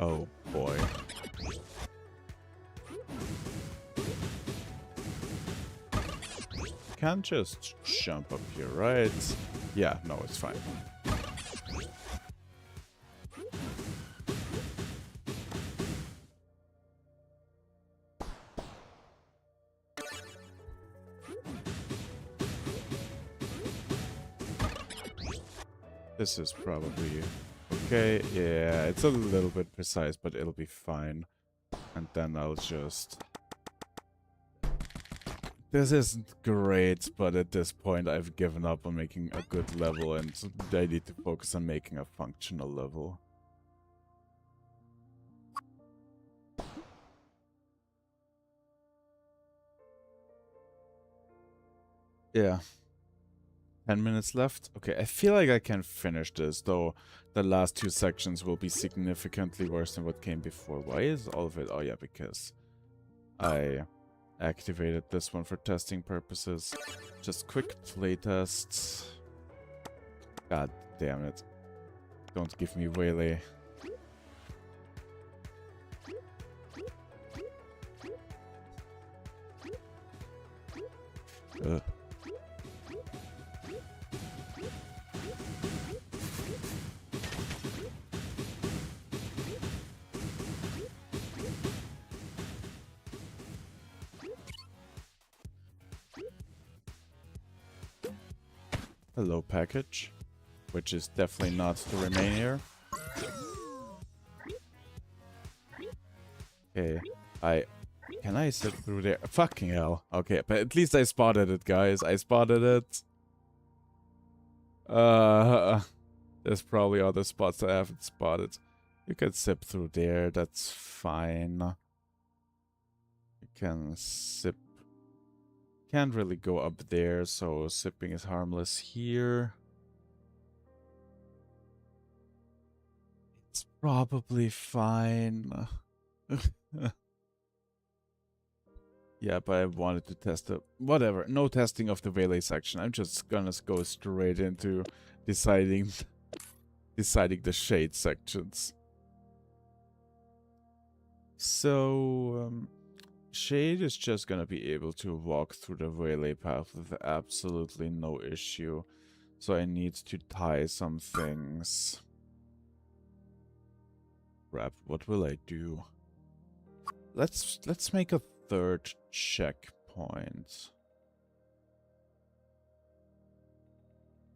Oh boy. Can't just jump up here, right? Yeah, no, it's fine. This is probably okay. Yeah, it's a little bit precise, but it'll be fine. And then I'll just... This isn't great, but at this point I've given up on making a good level and I need to focus on making a functional level. Yeah. 10 minutes left? Okay, I feel like I can finish this, though the last two sections will be significantly worse than what came before. Why is all of it? Oh yeah, because I activated this one for testing purposes. Just quick playtests. God damn it. Don't give me Waylay. Ugh. Hello, package. Which is definitely not to remain here. Okay, can I sit through there? Fucking hell. Okay, but at least I spotted it, guys. I spotted it. There's probably other spots I haven't spotted. You can zip through there, that's fine. You can zip. Can't really go up there, so zipping is harmless here. It's probably fine. Yeah, but I wanted to test it. Whatever, no testing of the Waylay section. I'm just gonna go straight into deciding the shade sections. So, Shade is just gonna be able to walk through the Waylay path with absolutely no issue. So I need to tie some things. Crap, what will I do? Let's make a third checkpoint.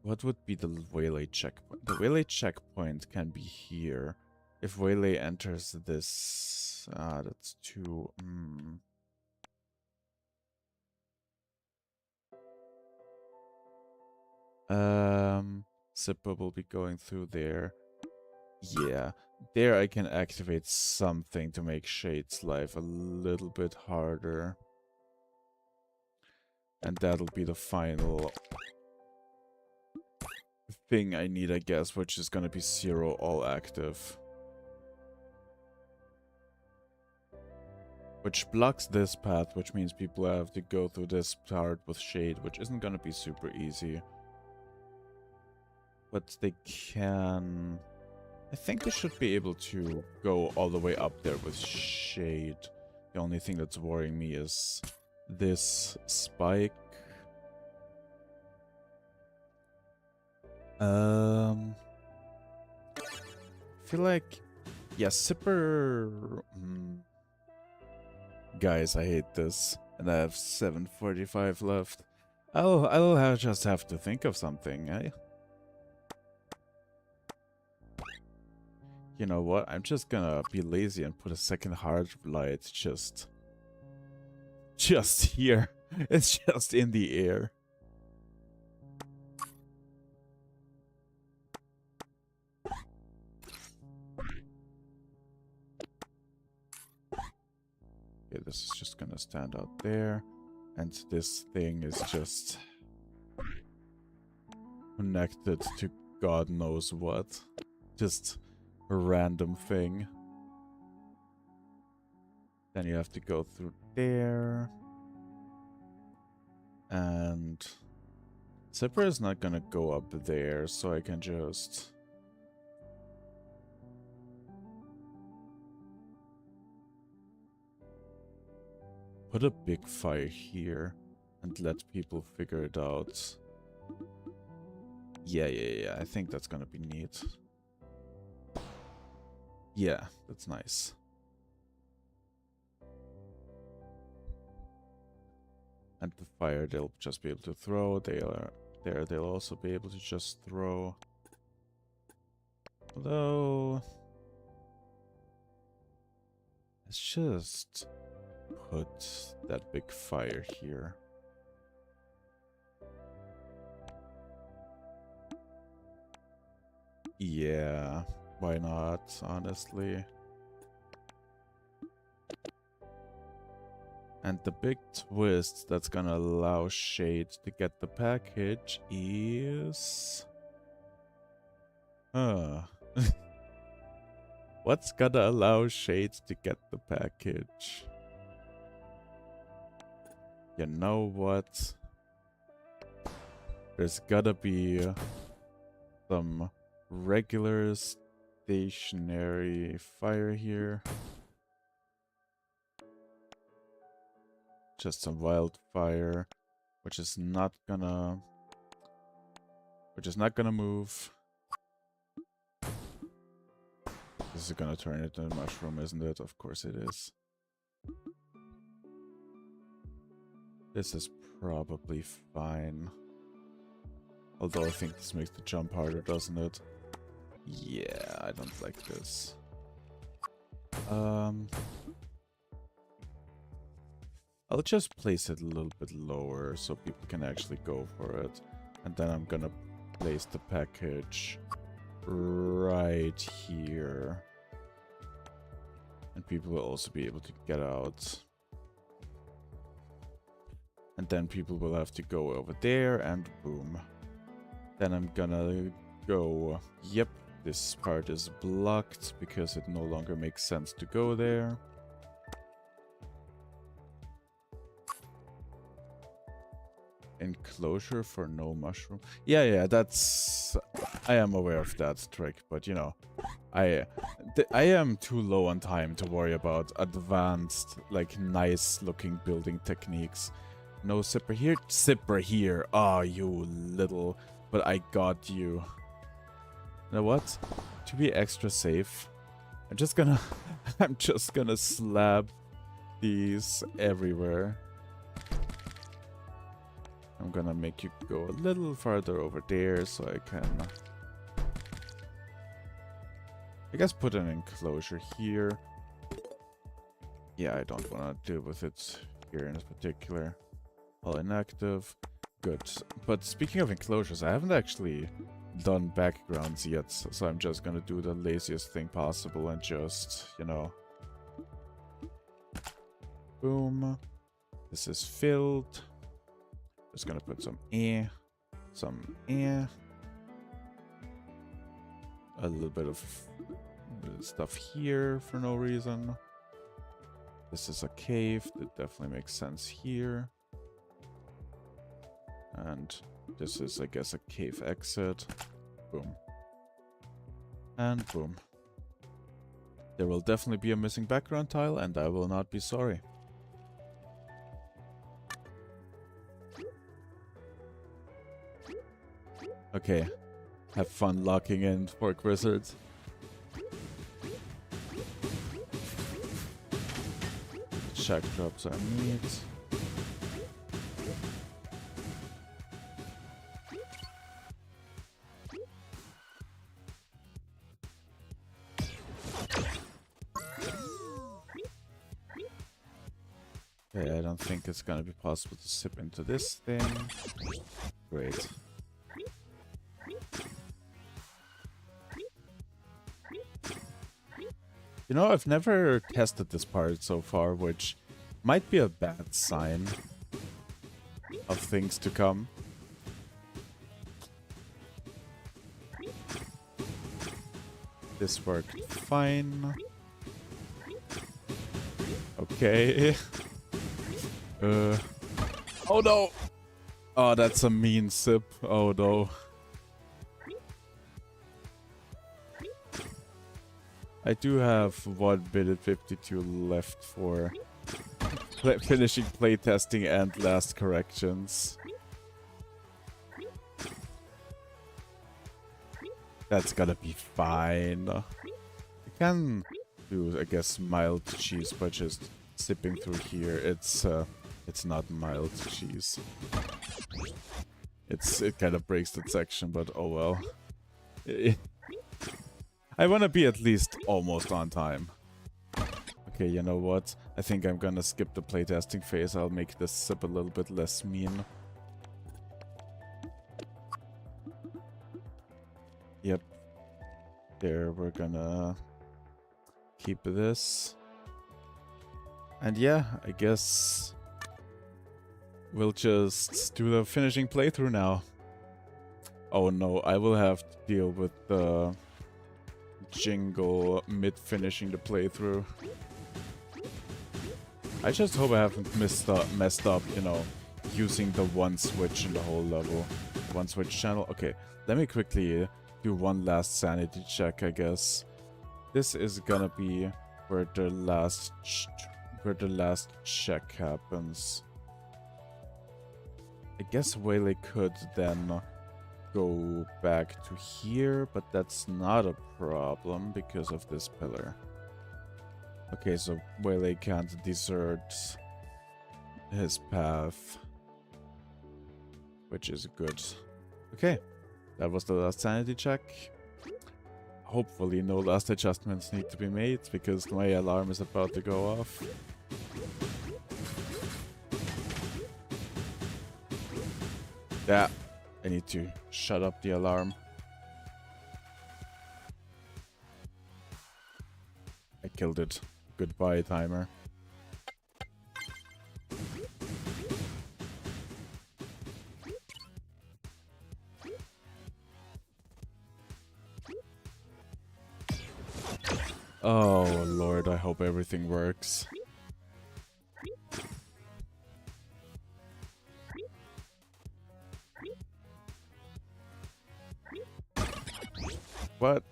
What would be the Waylay checkpoint? The Waylay checkpoint can be here. If Waylay enters this... that's too... Zipper will be going through there. Yeah, there I can activate something to make Shade's life a little bit harder. And that'll be the final thing I need, I guess, which is gonna be Zero all active. Which blocks this path, which means people have to go through this part with Shade, which isn't gonna be super easy. But they can... I think they should be able to go all the way up there with Shade. The only thing that's worrying me is this spike. I feel like... Yeah, Zipper... Guys, I hate this. And I have 7:45 left. I'll just have to think of something, eh? You know what? I'm just gonna be lazy and put a second hard light just here. It's just in the air. Okay, this is just gonna stand out there. And this thing is just connected to God knows what. Just a random thing. Then you have to go through there. And Zipper is not gonna go up there, so I can just... put a big fire here and let people figure it out. Yeah. I think that's gonna be neat. Yeah, that's nice. And the fire they'll just be able to throw. They'll also be able to just throw. Although, let's just put that big fire here. Yeah, why not, honestly? And the big twist that's gonna allow Shade to get the package is... What's gonna allow Shade to get the package? You know what? There's gotta be some regular stationary fire here. Just some wildfire, which is not gonna move. This is gonna turn it into a mushroom, isn't it? Of course it is. This is probably fine. Although I think this makes the jump harder, doesn't it? Yeah, I don't like this. I'll just place it a little bit lower so people can actually go for it. And then I'm gonna place the package right here. And people will also be able to get out. And then people will have to go over there and boom. Then I'm gonna go, yep, this part is blocked because it no longer makes sense to go there. Enclosure for no mushroom. Yeah, that's... I am aware of that trick, but you know, I am too low on time to worry about advanced, like, nice-looking building techniques. No zipper here? Zipper here. Oh, you little... But I got you. You know what? To be extra safe, I'm just gonna... I'm just gonna slab these everywhere. I'm gonna make you go a little farther over there so I can... I guess put an enclosure here. Yeah, I don't want to deal with it here in particular. All inactive. Good. But speaking of enclosures, I haven't actually done backgrounds yet, so I'm just gonna do the laziest thing possible and just, you know... Boom. This is filled. Just gonna put some air, a little bit of stuff here for no reason. This is a cave, that definitely makes sense here. And this is, I guess, a cave exit. Boom. And boom. There will definitely be a missing background tile, and I will not be sorry. Okay, have fun locking in Fork Wizards. Shack drops are neat. Okay, I don't think it's gonna be possible to sip into this thing. Great. You know, I've never tested this part so far, which might be a bad sign of things to come. This worked fine. Okay. Oh no! Oh, that's a mean sip. Oh no. I do have 1 minute 52 left for finishing playtesting and last corrections. That's gonna be fine. I can do, I guess, mild cheese by just sipping through here. It's not mild cheese. It kind of breaks that section, but oh well. I wanna be at least almost on time. Okay, you know what? I think I'm gonna skip the playtesting phase. I'll make this sip a little bit less mean. Yep. There, we're gonna keep this. And yeah, I guess we'll just do the finishing playthrough now. Oh no, I will have to deal with the jingle mid-finishing the playthrough. I just hope I haven't messed up, you know, using the one switch in the whole level. One switch channel. Okay, let me quickly do one last sanity check, I guess. This is gonna be where the last check happens. I guess Waylay could then go back to here, but that's not a problem because of this pillar. Okay, so Waylay can't desert his path, which is good. Okay, that was the last sanity check. Hopefully no last adjustments need to be made, because my alarm is about to go off. Yeah, I need to shut up the alarm. I killed it. Goodbye, timer. Oh lord, I hope everything works. What?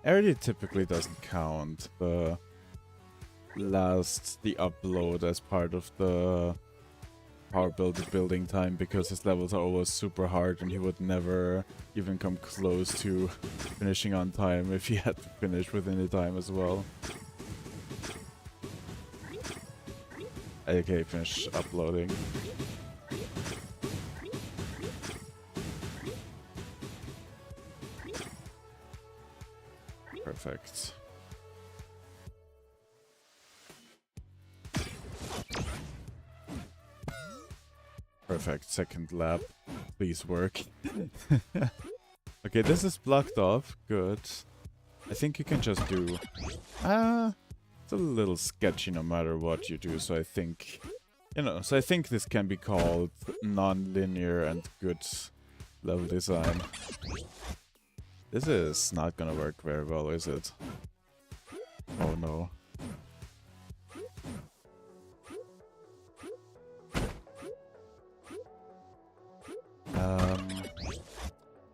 Already typically doesn't count the upload as part of the power building time, because his levels are always super hard and he would never even come close to finishing on time if he had to finish within the time as well. Okay, finish uploading. Perfect. Perfect. Second lap. Please work. Okay, this is blocked off. Good. I think you can just do... it's a little sketchy no matter what you do, so I think... You know, so I think this can be called non-linear and good level design. This is not gonna work very well, is it? Oh no.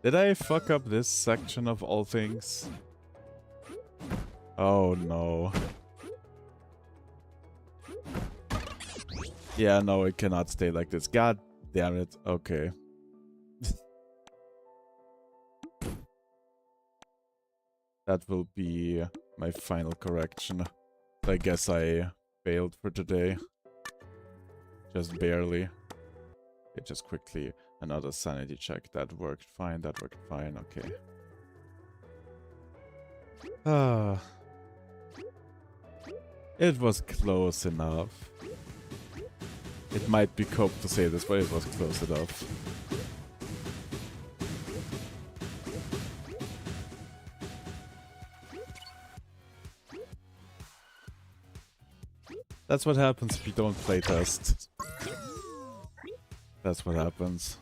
Did I fuck up this section of all things? Oh no. Yeah, no, it cannot stay like this. God damn it. Okay. That will be my final correction. I guess I failed for today. Just barely. Okay, just quickly another sanity check. That worked fine, that worked fine, okay. It was close enough. It might be cope to say this, but it was close enough. That's what happens if you don't playtest. That's what happens.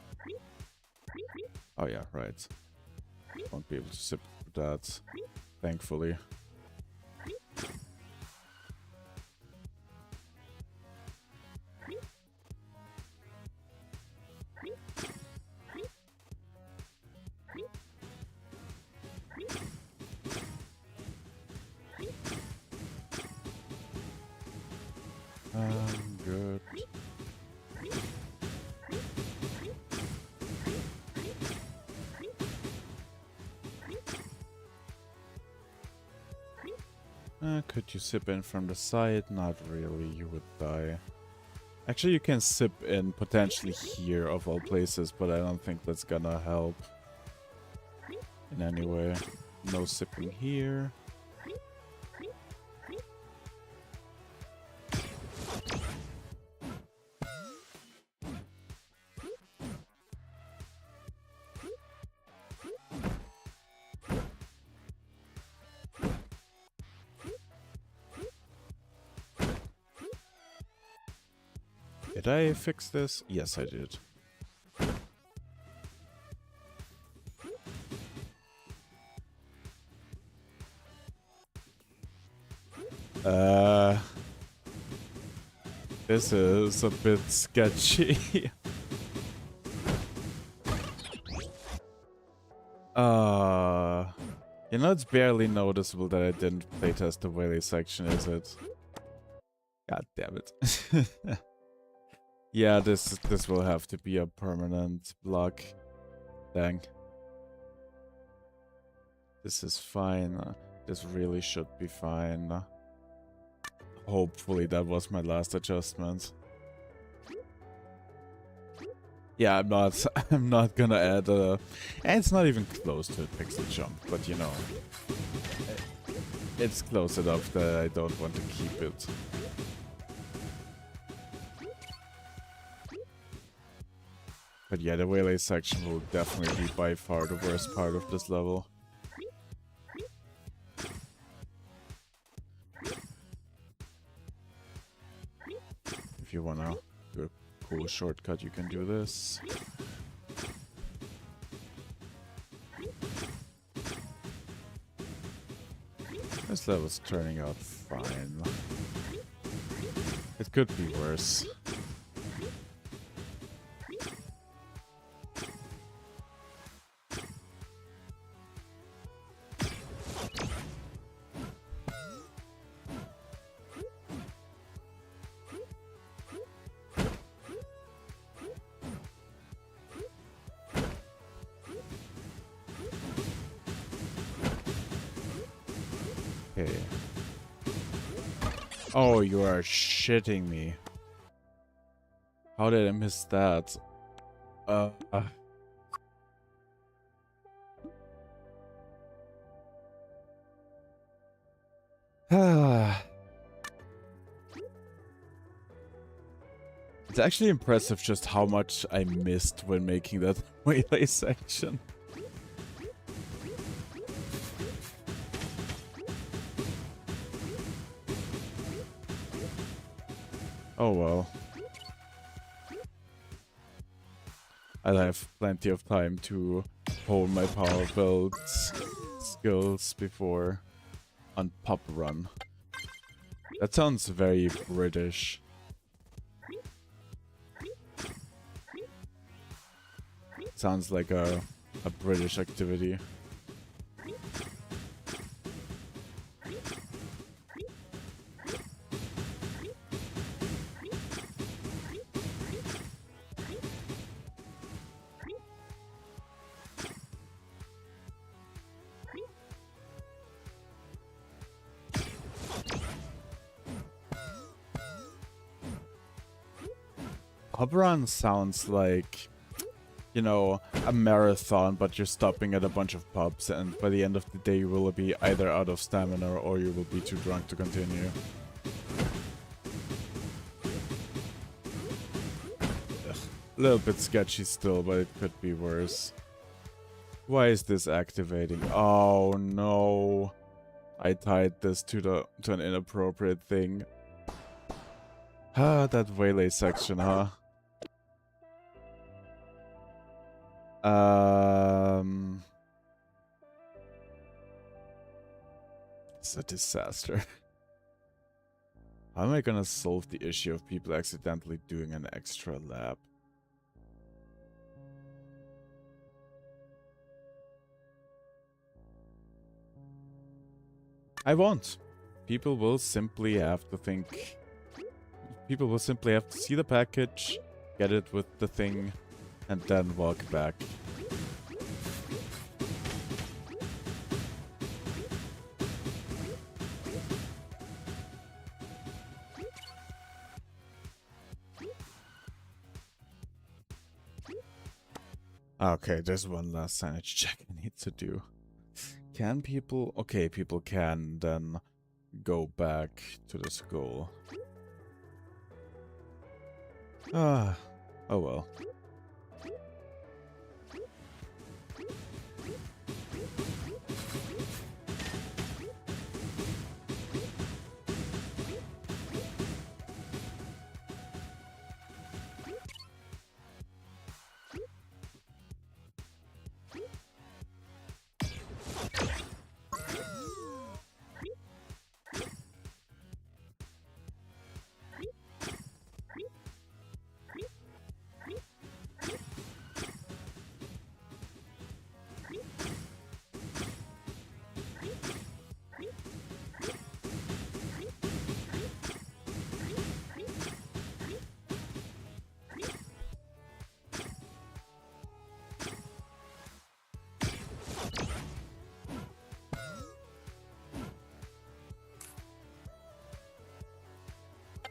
Oh yeah, right. Won't be able to sip that, thankfully. Good. Could you sip in from the side? Not really, you would die. Actually, you can sip in potentially here of all places, but I don't think that's gonna help in any way. No sipping here. Did I fix this? Yes, I did. This is a bit sketchy. You know, it's barely noticeable that I didn't playtest the Waylay section, is it? God damn it. Yeah, this will have to be a permanent block. Dang. This is fine. This really should be fine. Hopefully that was my last adjustment. Yeah, I'm not gonna add a... And it's not even close to a pixel jump, but you know. It's close enough that I don't want to keep it. But yeah, the Waylay section will definitely be by far the worst part of this level. If you wanna do a cool shortcut, you can do this. This level's turning out fine. It could be worse. Okay. Oh, you are shitting me. How did I miss that? It's actually impressive just how much I missed when making that Waylay section. Oh well. I'll have plenty of time to hone my power build skills before on Pop Run. That sounds very British. Sounds like a British activity. Pub Run sounds like, you know, a marathon, but you're stopping at a bunch of pubs, and by the end of the day you will be either out of stamina or you will be too drunk to continue. Ugh. A little bit sketchy still, but it could be worse. Why is this activating? Oh no. I tied this to an inappropriate thing. Ah, that Waylay section, huh? It's a disaster. How am I gonna solve the issue of people accidentally doing an extra lap? I won't. People will simply have to think... people will simply have to see the package, get it with the thing, and then walk back. Okay, there's one last signage check I need to do. Can people... Okay, people can then go back to the skull. Ah, oh well.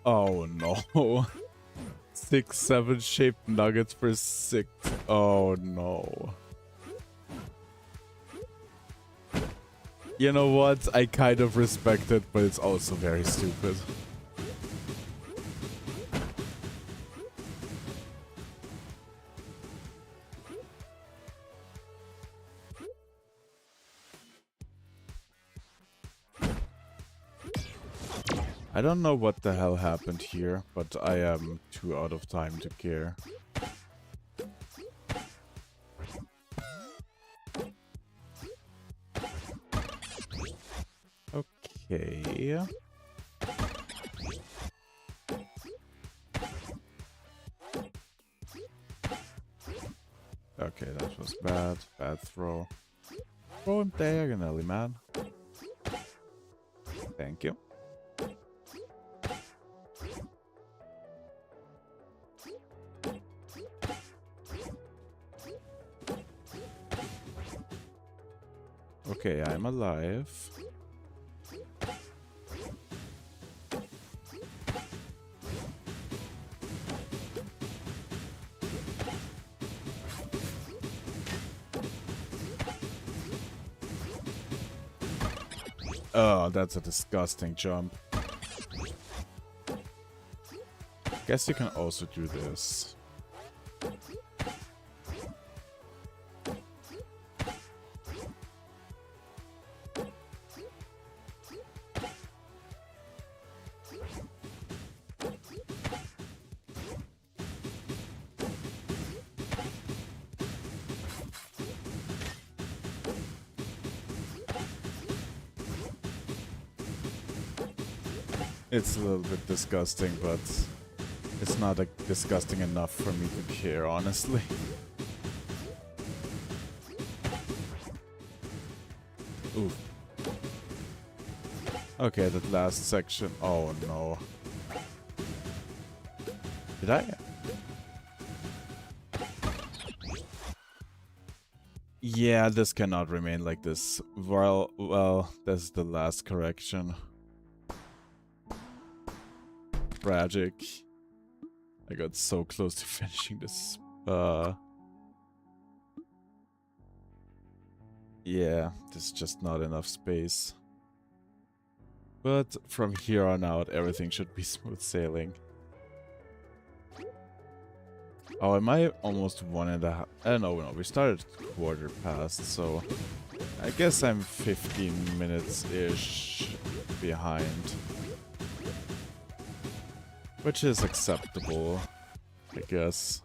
Oh no. 6-7 shaped nuggets for 6. Oh no. You know what? I kind of respect it, but it's also very stupid. I don't know what the hell happened here, but I am too out of time to care. Okay. Okay, that was bad. Bad throw. Throw him diagonally, man. Thank you. Okay, I'm alive. Oh, that's a disgusting jump. Guess you can also do this. It's a little bit disgusting, but it's not disgusting enough for me to care, honestly. Oof. Okay, that last section. Oh no. Did I? Yeah, this cannot remain like this. Well, that's the last correction. Tragic. I got so close to finishing this. Yeah, there's just not enough space. But from here on out, everything should be smooth sailing. Oh, am I almost 1.5? No, we started quarter past, so I guess I'm 15 minutes-ish behind. Which is acceptable, I guess.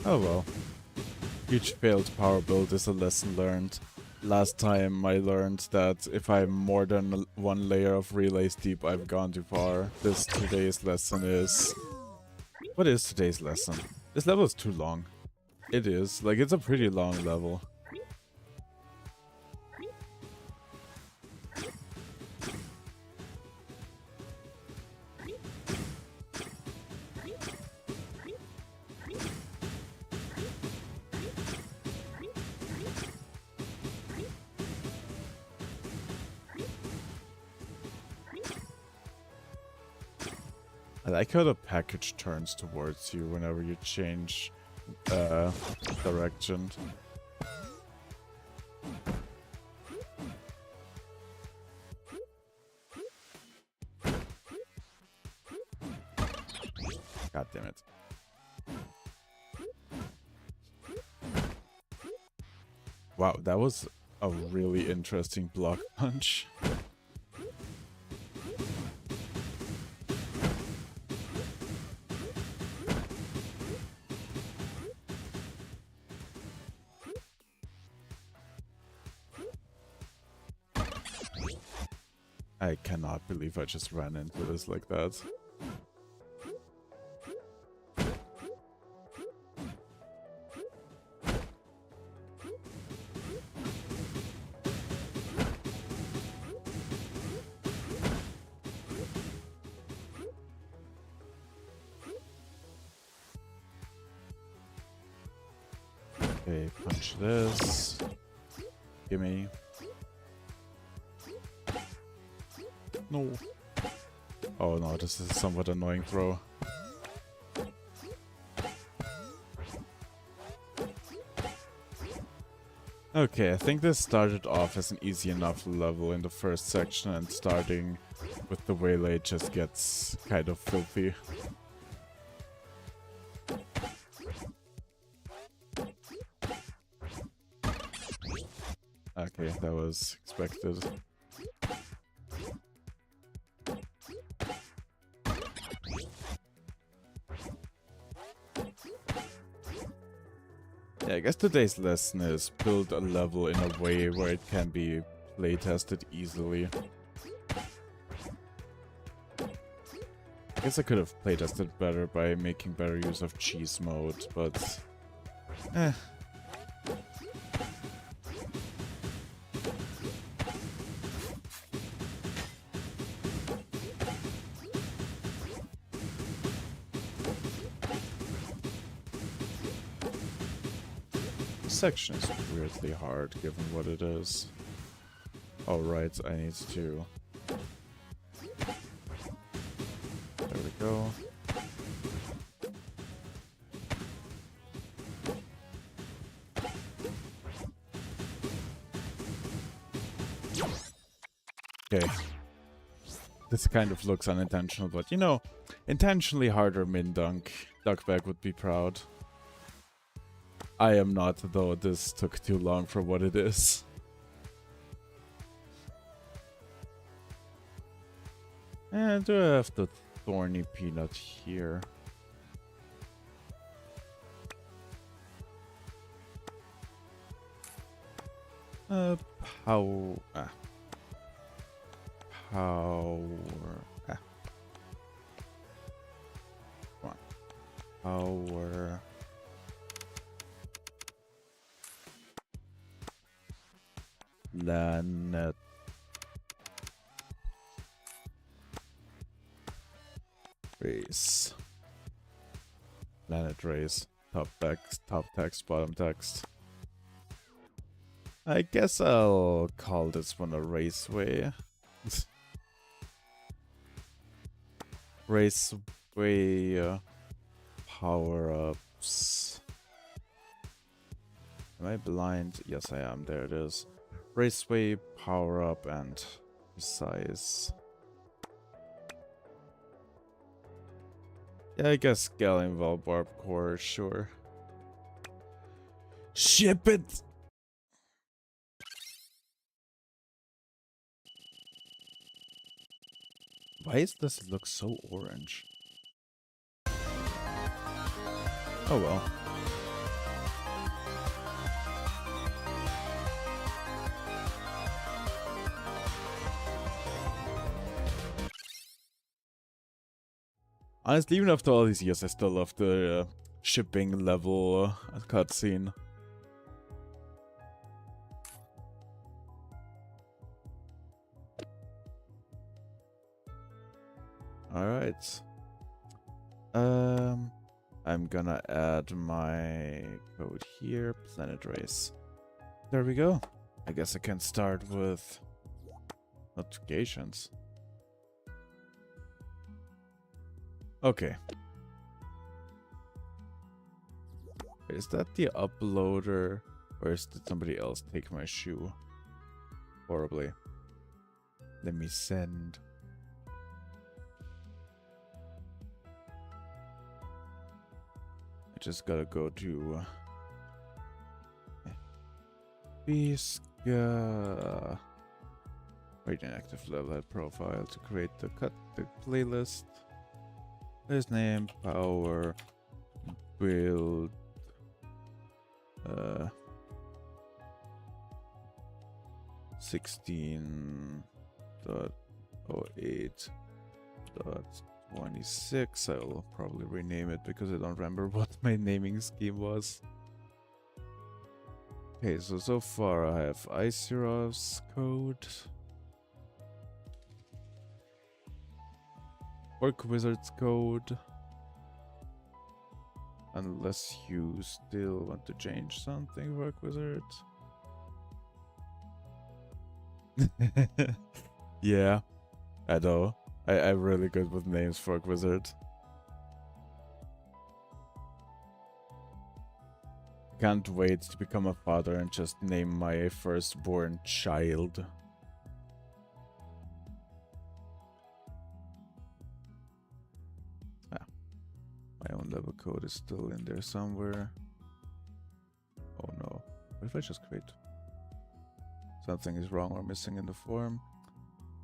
Oh well. Each failed power build is a lesson learned. Last time I learned that if I'm more than one layer of relays deep, I've gone too far. Today's lesson is... What is today's lesson? This level is too long. It is. Like, it's a pretty long level. I like how the package turns towards you whenever you change direction. God damn it. Wow, that was a really interesting block punch. I cannot believe I just ran into this like that. Okay, punch this. Gimme. No. Oh no, this is a somewhat annoying throw. Okay, I think this started off as an easy enough level in the first section, and starting with the Waylay just gets kind of filthy. Okay, that was expected. Yeah, I guess today's lesson is build a level in a way where it can be playtested easily. I guess I could have playtested better by making better use of cheese mode, but eh. This section is weirdly hard given what it is. Oh right, I need to... There we go. Okay. This kind of looks unintentional, but you know, intentionally harder min dunk. Duckback would be proud. I am not, though this took too long for what it is. And do I have the thorny peanut here? Power. Power. Come on. Power. Lanet. Race. Lanet race. Top text, bottom text. I guess I'll call this one a raceway. Raceway power-ups. Am I blind? Yes, I am. There it is. Raceway power-up and precise. Yeah, I guess Gallium Barb Core, sure. Ship it! Why does it look so orange? Oh well. Honestly, even after all these years, I still love the shipping level cutscene. Alright. I'm gonna add my code here, Planet Race. There we go. I guess I can start with notifications. Okay. Is that the uploader, or did somebody else take my shoe? Horribly. Let me send. I just gotta go to Fiska. Create an active level profile to create the playlist. His name, power, build, 16.08.26. I'll probably rename it because I don't remember what my naming scheme was. Okay, so far I have Icerov's code, Work Wizard's code, unless you still want to change something, Work Wizard. Yeah, I know. I'm really good with names, Work Wizard. Can't wait to become a father and just name my firstborn child. My own level code is still in there somewhere. Oh no. What if I just quit? Something is wrong or missing in the form.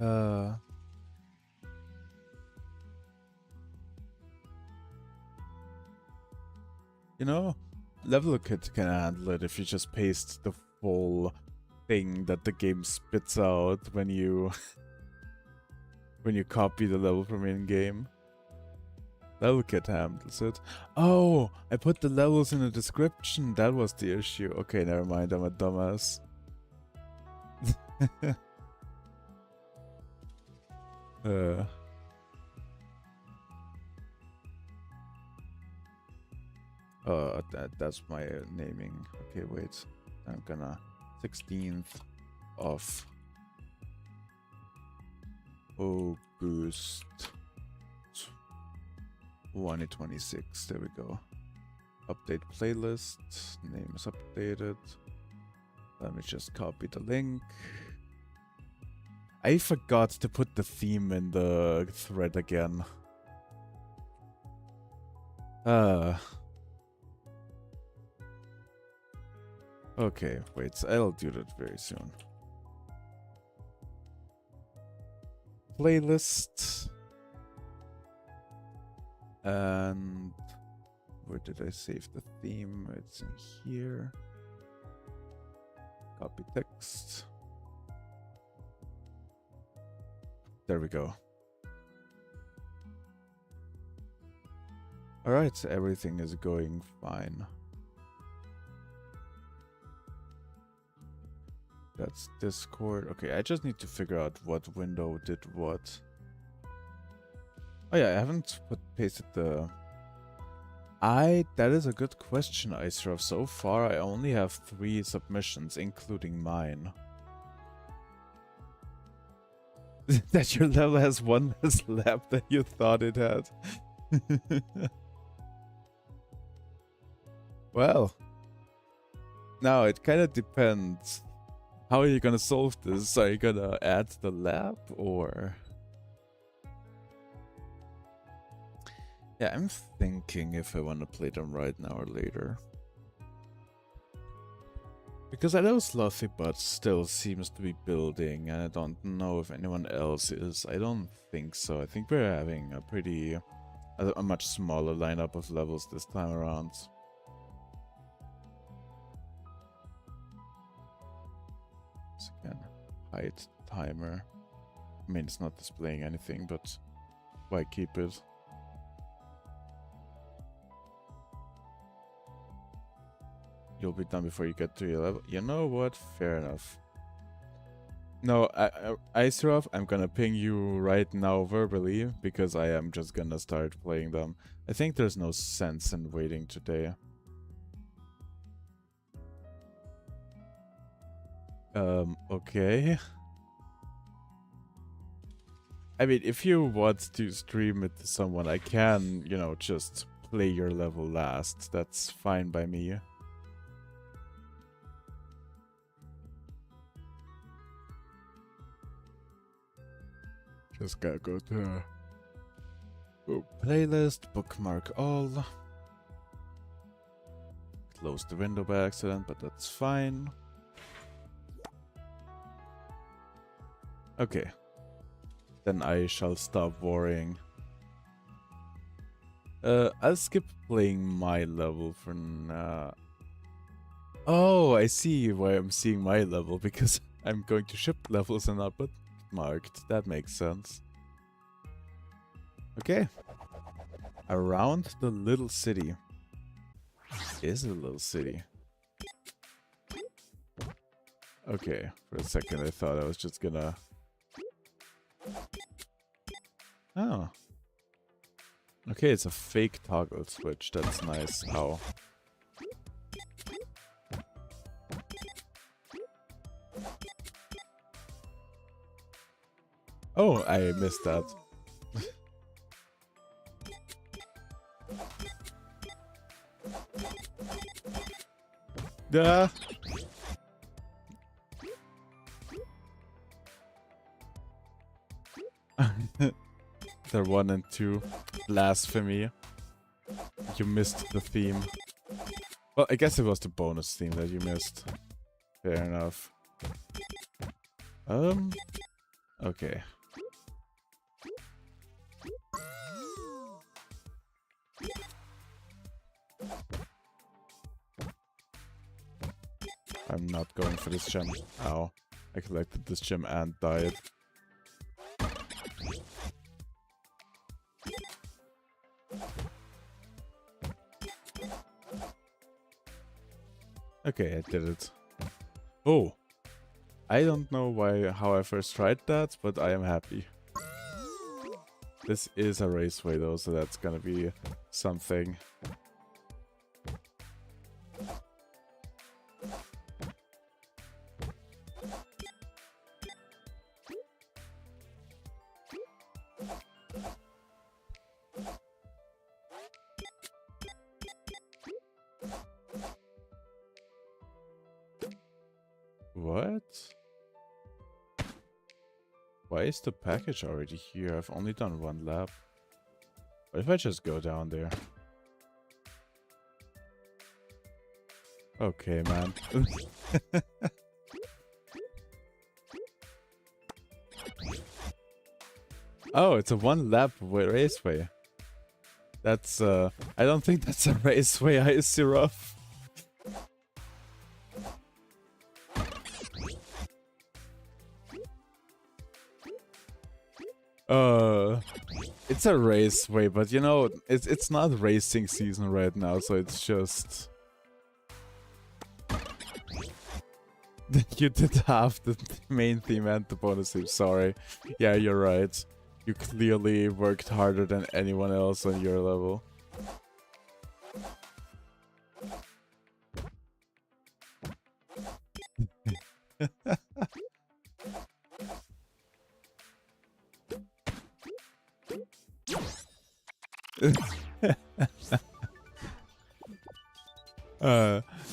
You know, Level Kit can handle it if you just paste the full thing that the game spits out when you when you copy the level from in-game. Level Kit handles it. Oh, I put the levels in the description. That was the issue. Okay, never mind. I'm a dumbass. That's my naming. Okay, wait. I'm gonna 16th of August 2026. There we go. Update playlist. Name is updated. Let me just copy the link. I forgot to put the theme in the thread again. Okay, wait, I'll do that very soon. Playlist. And where did I save the theme? It's in here. Copy text. There we go. Alright, so everything is going fine. That's Discord. Okay, I just need to figure out what window did what. Oh yeah, I haven't pasted the... That is a good question, Icerov. So far, I only have 3 submissions, including mine. That your level has one less lap than you thought it had. Well, now it kind of depends. How are you gonna solve this? Are you gonna add the lap or... Yeah, I'm thinking if I want to play them right now or later. Because I know Slothy Butt still seems to be building, and I don't know if anyone else is. I don't think so. I think we're having a much smaller lineup of levels this time around. So again, hide timer. I mean, it's not displaying anything, but why keep it? You'll be done before you get to your level. You know what? Fair enough. No, Aesirov, I'm gonna ping you right now verbally, because I am just gonna start playing them. I think there's no sense in waiting today. Okay. I mean, if you want to stream it to someone, I can, you know, just play your level last. That's fine by me. Just gotta go to playlist, bookmark all. Close the window by accident, but that's fine. Okay. Then I shall stop worrying. I'll skip playing my level for now. Oh, I see why I'm seeing my level, because I'm going to ship levels and not bookmarked. That makes sense. Okay. Around the little city. Is a little city. Okay, for a second I thought I was just gonna... Oh. Okay, it's a fake toggle switch. That's nice. How? Oh, I missed that. Duh. They're 1 and 2. Blasphemy. You missed the theme. Well, I guess it was the bonus theme that you missed. Fair enough. Okay. I'm not going for this gem. Ow. I collected this gem and died. Okay, I did it. Oh! I don't know how I first tried that, but I am happy. This is a raceway though, so that's gonna be something. What? Why is the package already here? I've only done 1 lap. What if I just go down there? Okay, man. Oh, it's a 1 lap raceway. That's, I don't think that's a raceway, Aesirov. It's a raceway, but you know, it's not racing season right now, so it's just... You did have the main theme and the bonus theme, sorry. Yeah, you're right. You clearly worked harder than anyone else on your level.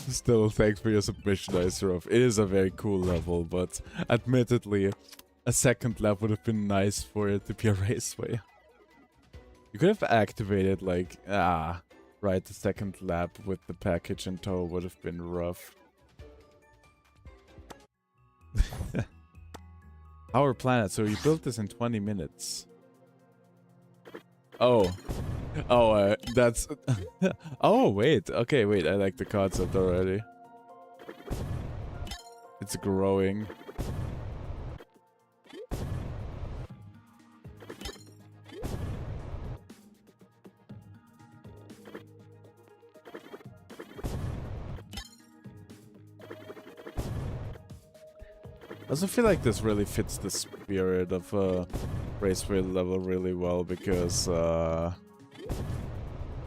Still, thanks for your submission, Aesirov. It is a very cool level, but admittedly, a second lap would have been nice for it to be a raceway. You could have activated, like, right, the second lap with the package in tow would have been rough. Our planet, so you built this in 20 minutes. Oh. Oh, that's... Oh, wait. Okay, wait. I like the concept already. It's growing. also feel like this really fits the spirit of a raceway level really well because, you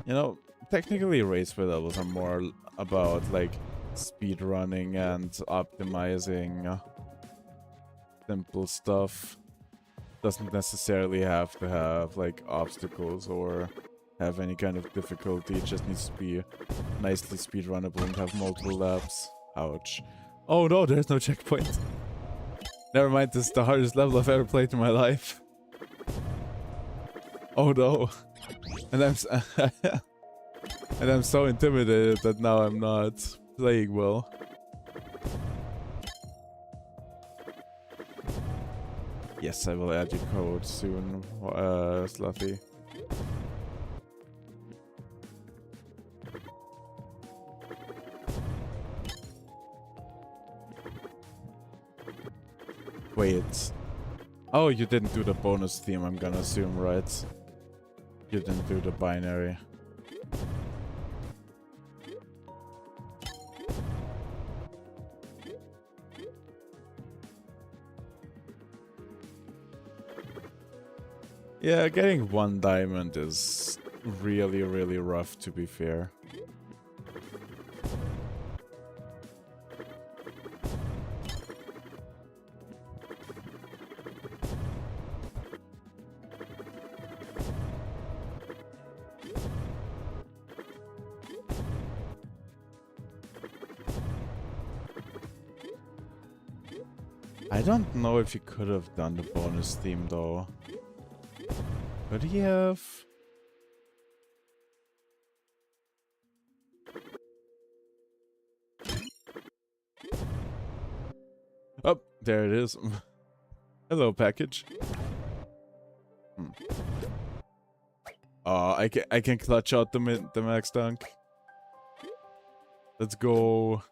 know, technically raceway levels are more about like speed running and optimizing simple stuff. Doesn't necessarily have to have like obstacles or have any kind of difficulty. It just needs to be nicely speedrunnable and have multiple laps. Ouch. Oh no, there's no checkpoint. Never mind, this is the hardest level I've ever played in my life. Oh no. And I'm so intimidated that now I'm not playing well. Yes, I will add your code soon, Sluthy. Wait. Oh, you didn't do the bonus theme, I'm gonna assume, right? You didn't do the binary. Yeah, getting 1 diamond is really, really rough, to be fair. I don't know if he could have done the bonus theme, though. Could he have? Oh, there it is. Hello, package. I can clutch out the max dunk. Let's go.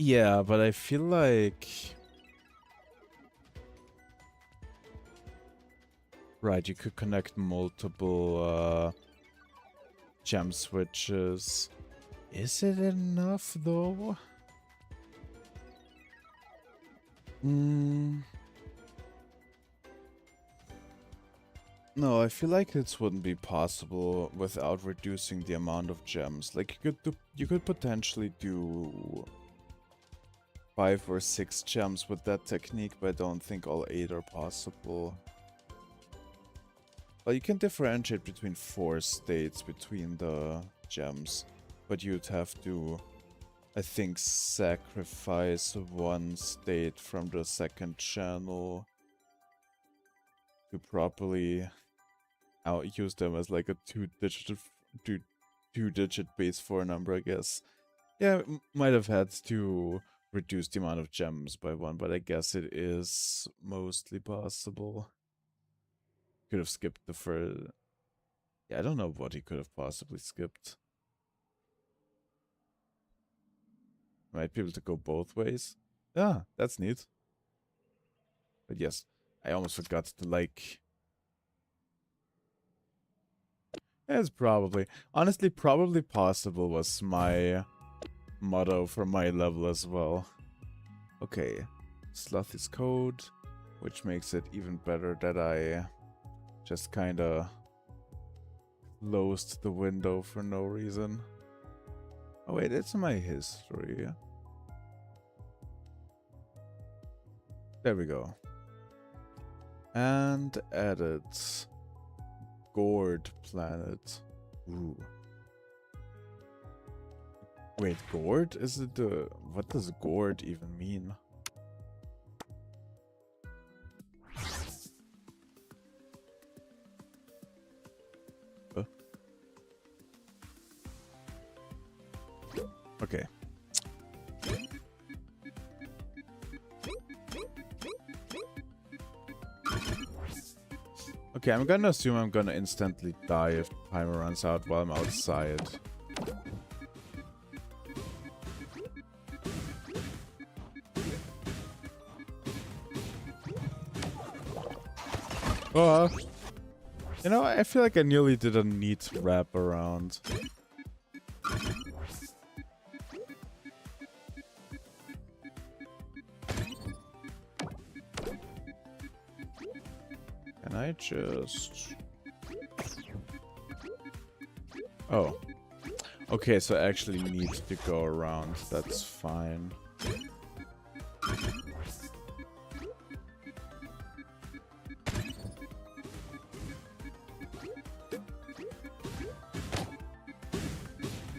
Yeah, but I feel like... Right, you could connect multiple gem switches. Is it enough, though? No, I feel like this wouldn't be possible without reducing the amount of gems. Like, you could potentially do 5 or 6 gems with that technique, but I don't think all 8 are possible. Well, you can differentiate between 4 states between the gems, but you'd have to, I think, sacrifice 1 state from the second channel to properly use them as like a two-digit base 4 number, I guess. Yeah, might have had to reduce the amount of gems by 1, but I guess it is mostly possible. Could have skipped the first... Yeah, I don't know what he could have possibly skipped. Might be able to go both ways. Ah, that's neat. But yes, I almost forgot to like... It's probably... Honestly, probably possible was my motto for my level as well. Okay, Sluthy's code, which makes it even better that I just kinda closed the window for no reason. Oh wait, it's my history. There we go. And added Gourd planet. Ooh. Wait, Gourd? Is it the... What does Gourd even mean? Okay. Okay, I'm gonna assume I'm gonna instantly die if timer runs out while I'm outside. Oh. You know, I feel like I nearly did a neat wrap around. Can I just... Oh. Okay, so I actually need to go around. That's fine.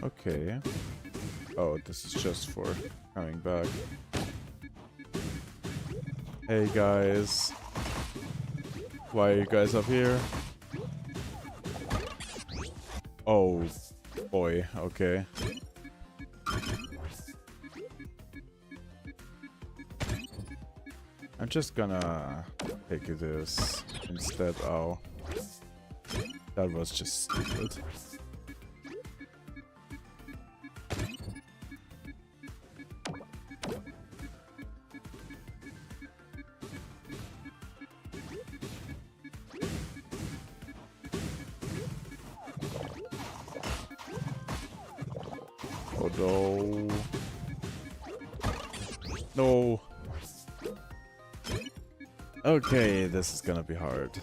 Okay. Oh, this is just for coming back. Hey guys. Why are you guys up here? Oh boy, okay. I'm just gonna take this instead. Oh. That was just stupid. Oh no. No. Okay, this is gonna be hard.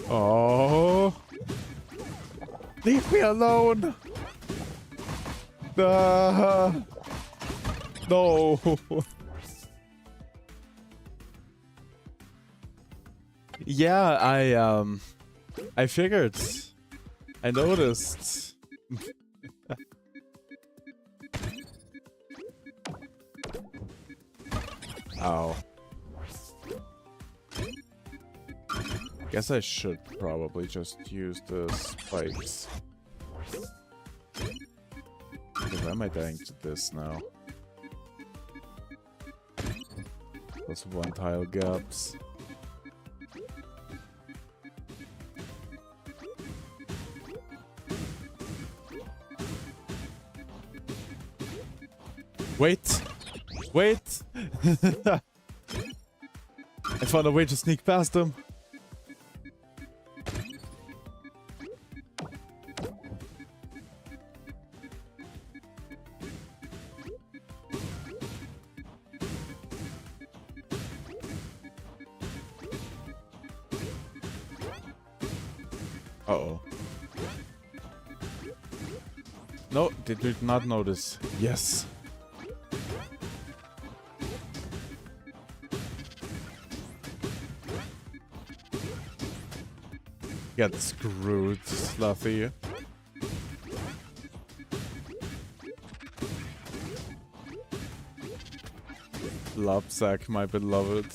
Oh, leave me alone. No. Yeah, I figured. I noticed. Ow. Guess I should probably just use the spikes. Okay, why am I dying to this now? Those one tile gaps. Wait! Wait! I found a way to sneak past them. Uh-oh. No, did not notice. Yes. Get screwed, Sluffy. Lopsack, my beloved.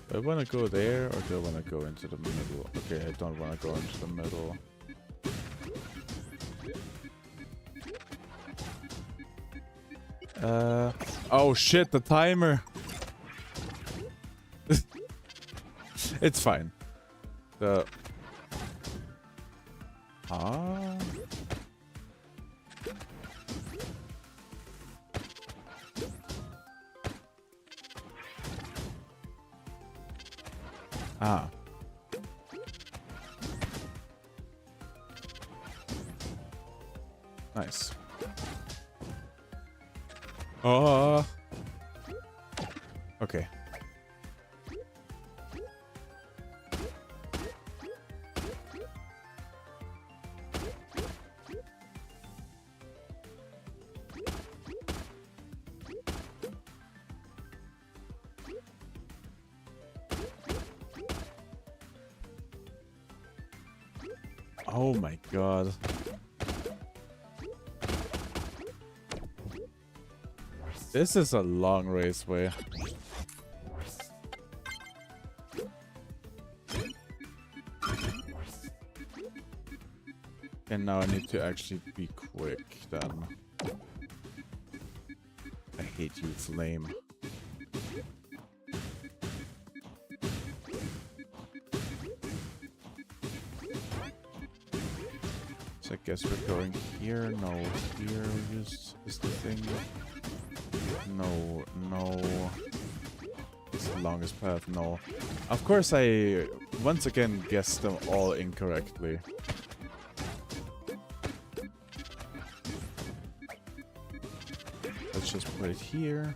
Do I want to go there, or do I want to go into the middle? Okay, I don't want to go into the middle. Oh shit, the timer! It's fine. The... Ah... Ah. Nice. Oh. Okay. Oh my god. This is a long raceway. And now I need to actually be quick then. I hate you, flame. So I guess we're going here. No, here is the thing. No, no. It's the longest path. No. Of course, I once again guessed them all incorrectly. Let's just put it here.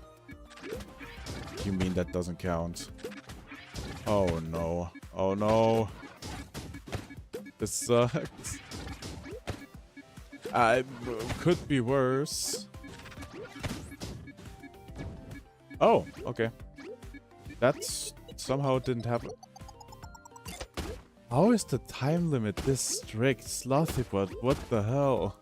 You mean that doesn't count? Oh no. Oh no. This sucks. Could be worse. Oh, okay. That's somehow didn't happen. How is the time limit this strict, Slothybot? What the hell?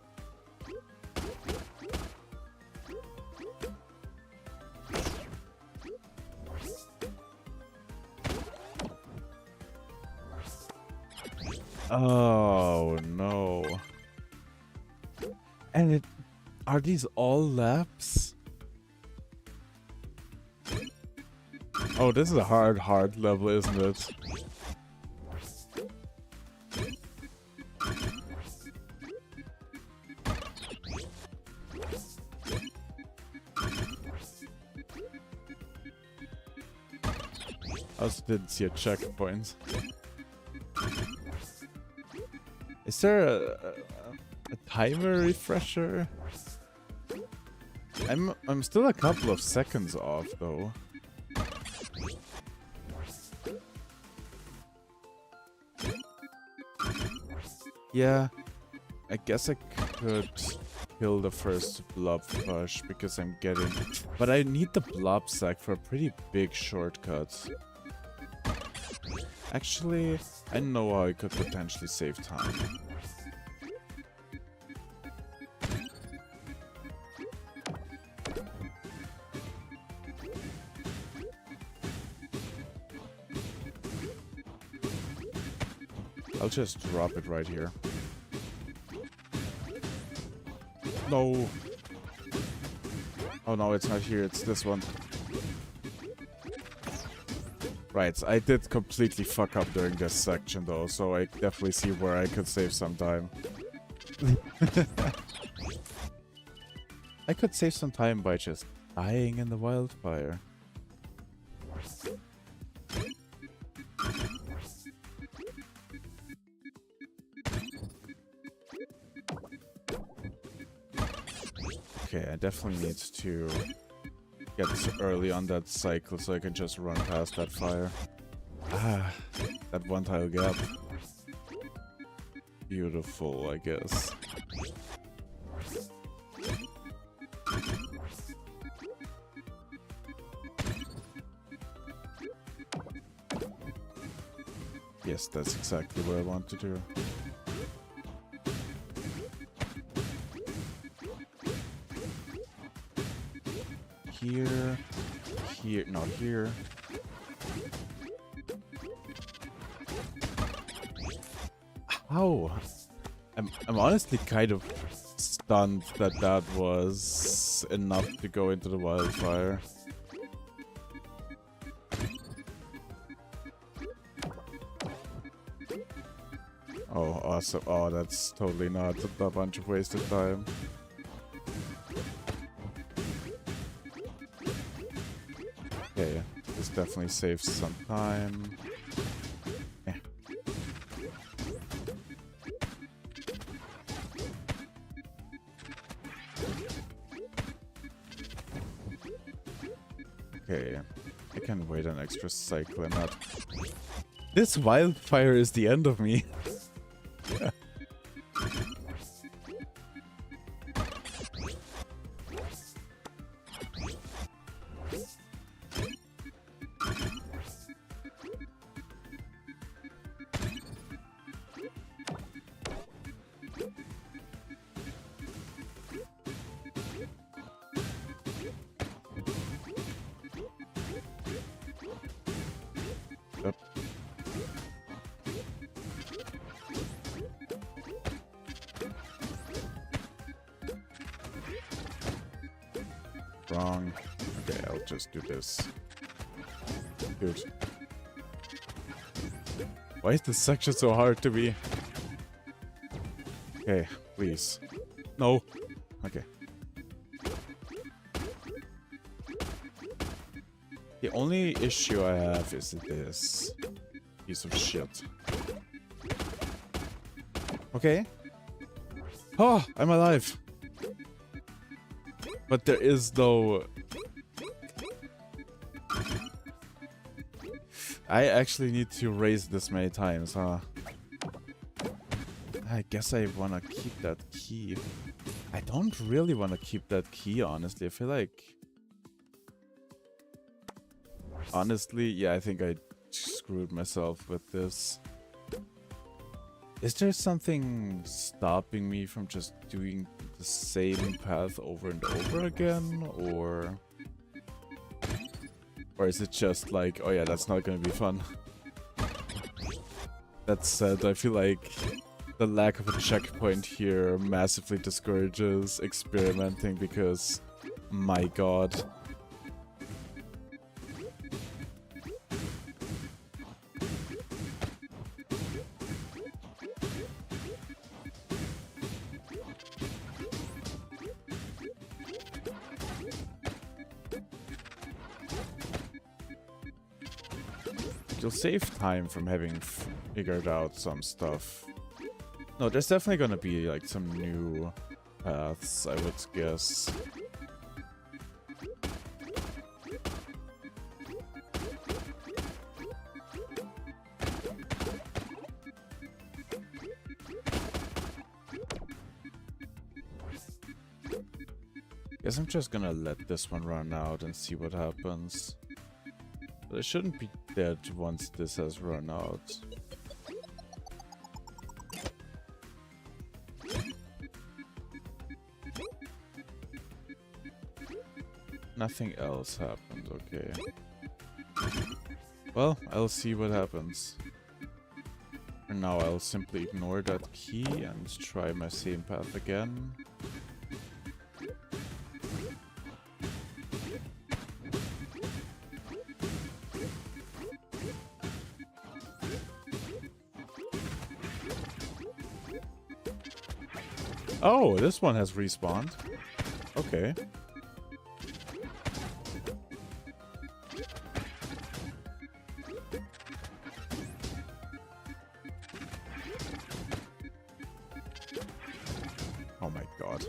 Oh no. And it are these all laps? Oh, this is a hard level, isn't it? I also didn't see a checkpoint. Is there a timer refresher? I'm still a couple of seconds off though. Yeah, I guess I could kill the first blob push because I'm getting... But I need the blob sack for a pretty big shortcut. Actually, I know how I could potentially save time. I'll just drop it right here. No. Oh no, it's not here, it's this one. Right, I did completely fuck up during this section though, so I definitely see where I could save some time. I could save some time by just dying in the wildfire. Okay, I definitely need to get early on that cycle so I can just run past that fire. Ah, that one tile gap. Beautiful, I guess. Yes, that's exactly what I want to do. Here, here, not here. How? I'm honestly kind of stunned that that was enough to go into the wildfire. Oh, awesome. Oh, that's totally not a bunch of wasted time. Okay, this definitely saves some time. Yeah. Okay, I can wait an extra cycle and not... This wildfire is the end of me. just do this. Dude. Why is this section so hard to be? Okay, please. No. Okay. The only issue I have is this piece of shit. Okay. Oh, I'm alive. But there is no... I actually need to raise this many times, huh? I guess I want to keep that key. I don't really want to keep that key, honestly. I feel like... Honestly, yeah, I think I screwed myself with this. Is there something stopping me from just doing the same path over and over again? Or is it just like, oh yeah, that's not gonna be fun? That said, I feel like the lack of a checkpoint here massively discourages experimenting because, my god. You'll save time from having figured out some stuff. No, there's definitely gonna be like some new paths, I would guess. Guess I'm just gonna let this one run out and see what happens. But I shouldn't be dead once this has run out. Nothing else happened, okay. Well, I'll see what happens. For now, I'll simply ignore that key and try my same path again. Oh, this one has respawned. Okay. Oh my god.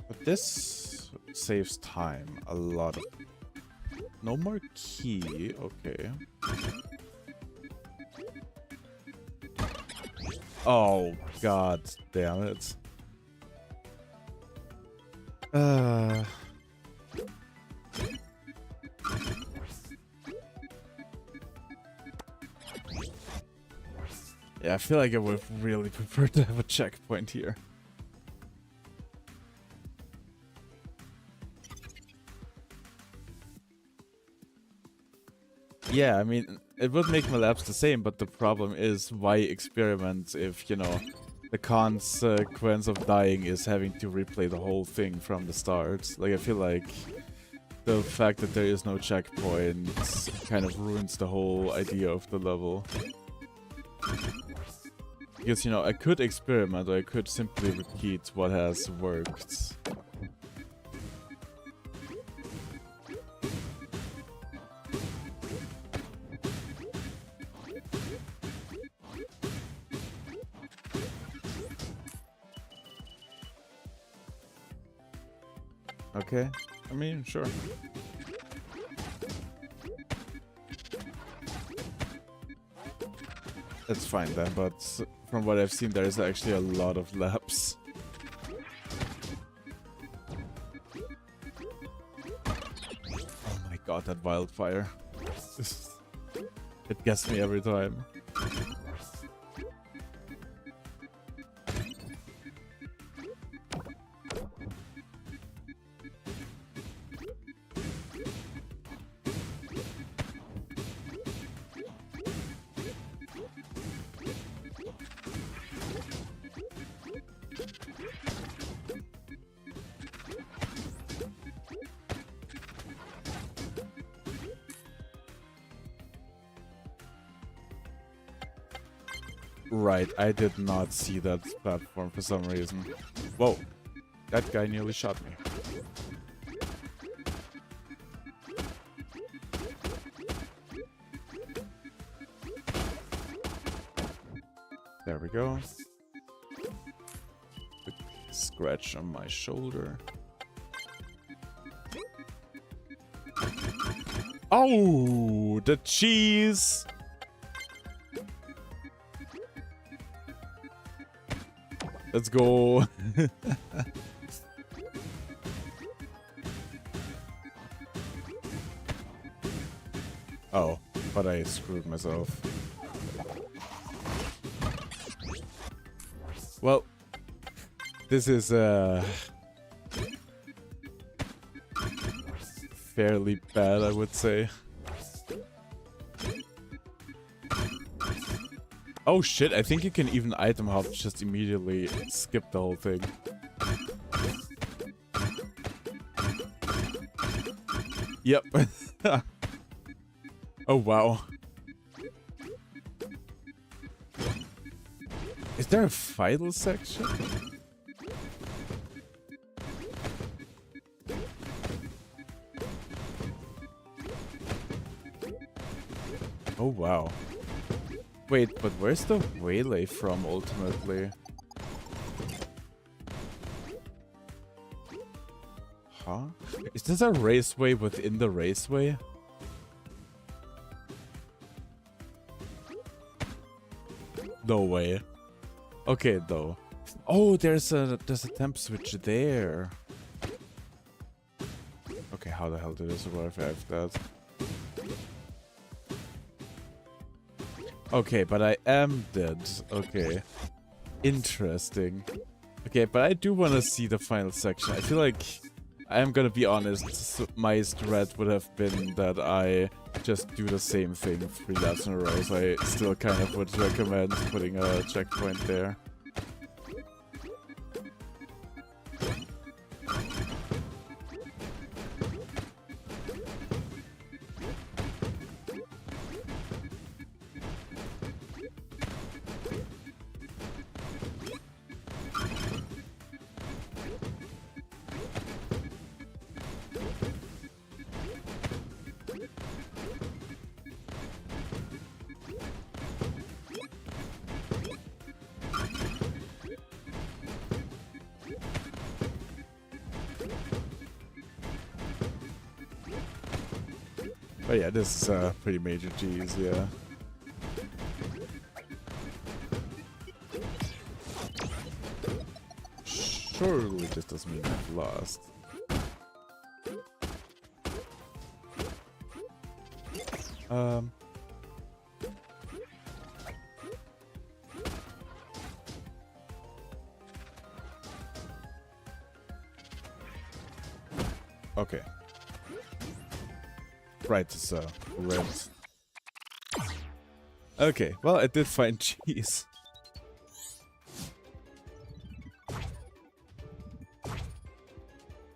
But this saves time a lot of... No more key, okay. Oh, god damn it. Yeah, I feel like I would have really preferred to have a checkpoint here. Yeah, I mean, it would make my laps the same, but the problem is why experiment if, you know, the consequence of dying is having to replay the whole thing from the start. Like, I feel like the fact that there is no checkpoint kind of ruins the whole idea of the level. Because, you know, I could experiment or I could simply repeat what has worked. Okay, I mean, sure. That's fine then, but from what I've seen, there is actually a lot of laps. Oh my god, that wildfire. It gets me every time. Right, I did not see that platform for some reason. Whoa, that guy nearly shot me. There we go. Quick scratch on my shoulder. Oh, the cheese! Let's go. Oh, but I screwed myself. Well, this is fairly bad, I would say. Oh shit, I think you can even item hop just immediately skip the whole thing. Yep. Oh wow. Is there a final section? Oh wow. Wait, but where's the Waylay from ultimately? Huh? Is this a raceway within the raceway? No way. Okay, though. Oh, there's a temp switch there. Okay, how the hell did I survive after that? Okay, but I am dead. Okay. Interesting. Okay, but I do want to see the final section. I feel like, I am gonna be honest, my strat would have been that I just do the same thing 3 laps in a row, so I still kind of would recommend putting a checkpoint there. But yeah, this is a pretty major cheese, yeah. Surely this doesn't mean I've lost. Okay. Right, it's red. Okay, well, I did find cheese.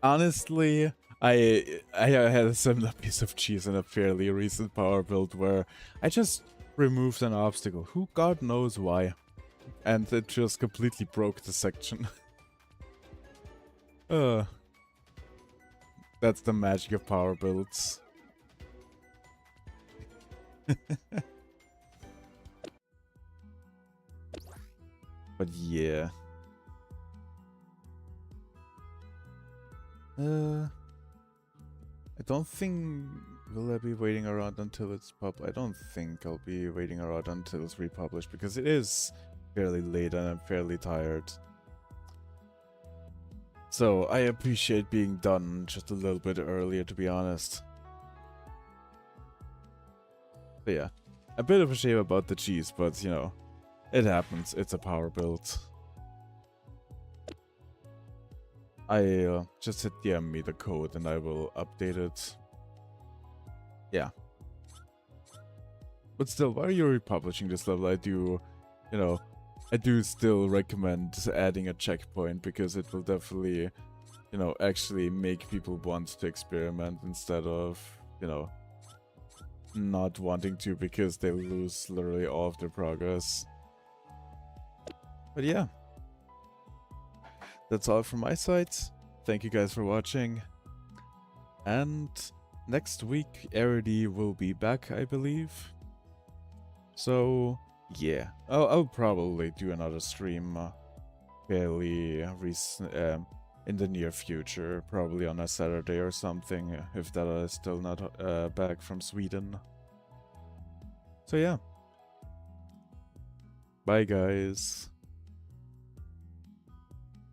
Honestly, I had a similar piece of cheese in a fairly recent power build where I just removed an obstacle. Who God knows why. And it just completely broke the section. That's the magic of power builds. But yeah. I don't think... Will I be waiting around until it's published? I don't think I'll be waiting around until it's republished, because it is fairly late and I'm fairly tired. So I appreciate being done just a little bit earlier, to be honest. But yeah, a bit of a shame about the cheese, but you know, it happens. It's a power build. I just hit DM me the code and I will update it. Yeah. But still, why are you republishing this level? I do, you know, I do still recommend adding a checkpoint, because it will definitely, you know, actually make people want to experiment instead of, you know, not wanting to because they lose literally all of their progress. But yeah, that's all from my side. Thank you guys for watching. And next week, Arity will be back, I believe. So yeah, I'll probably do another stream fairly in the near future, probably on a Saturday or something, if Della is still not back from Sweden. So yeah. Bye guys.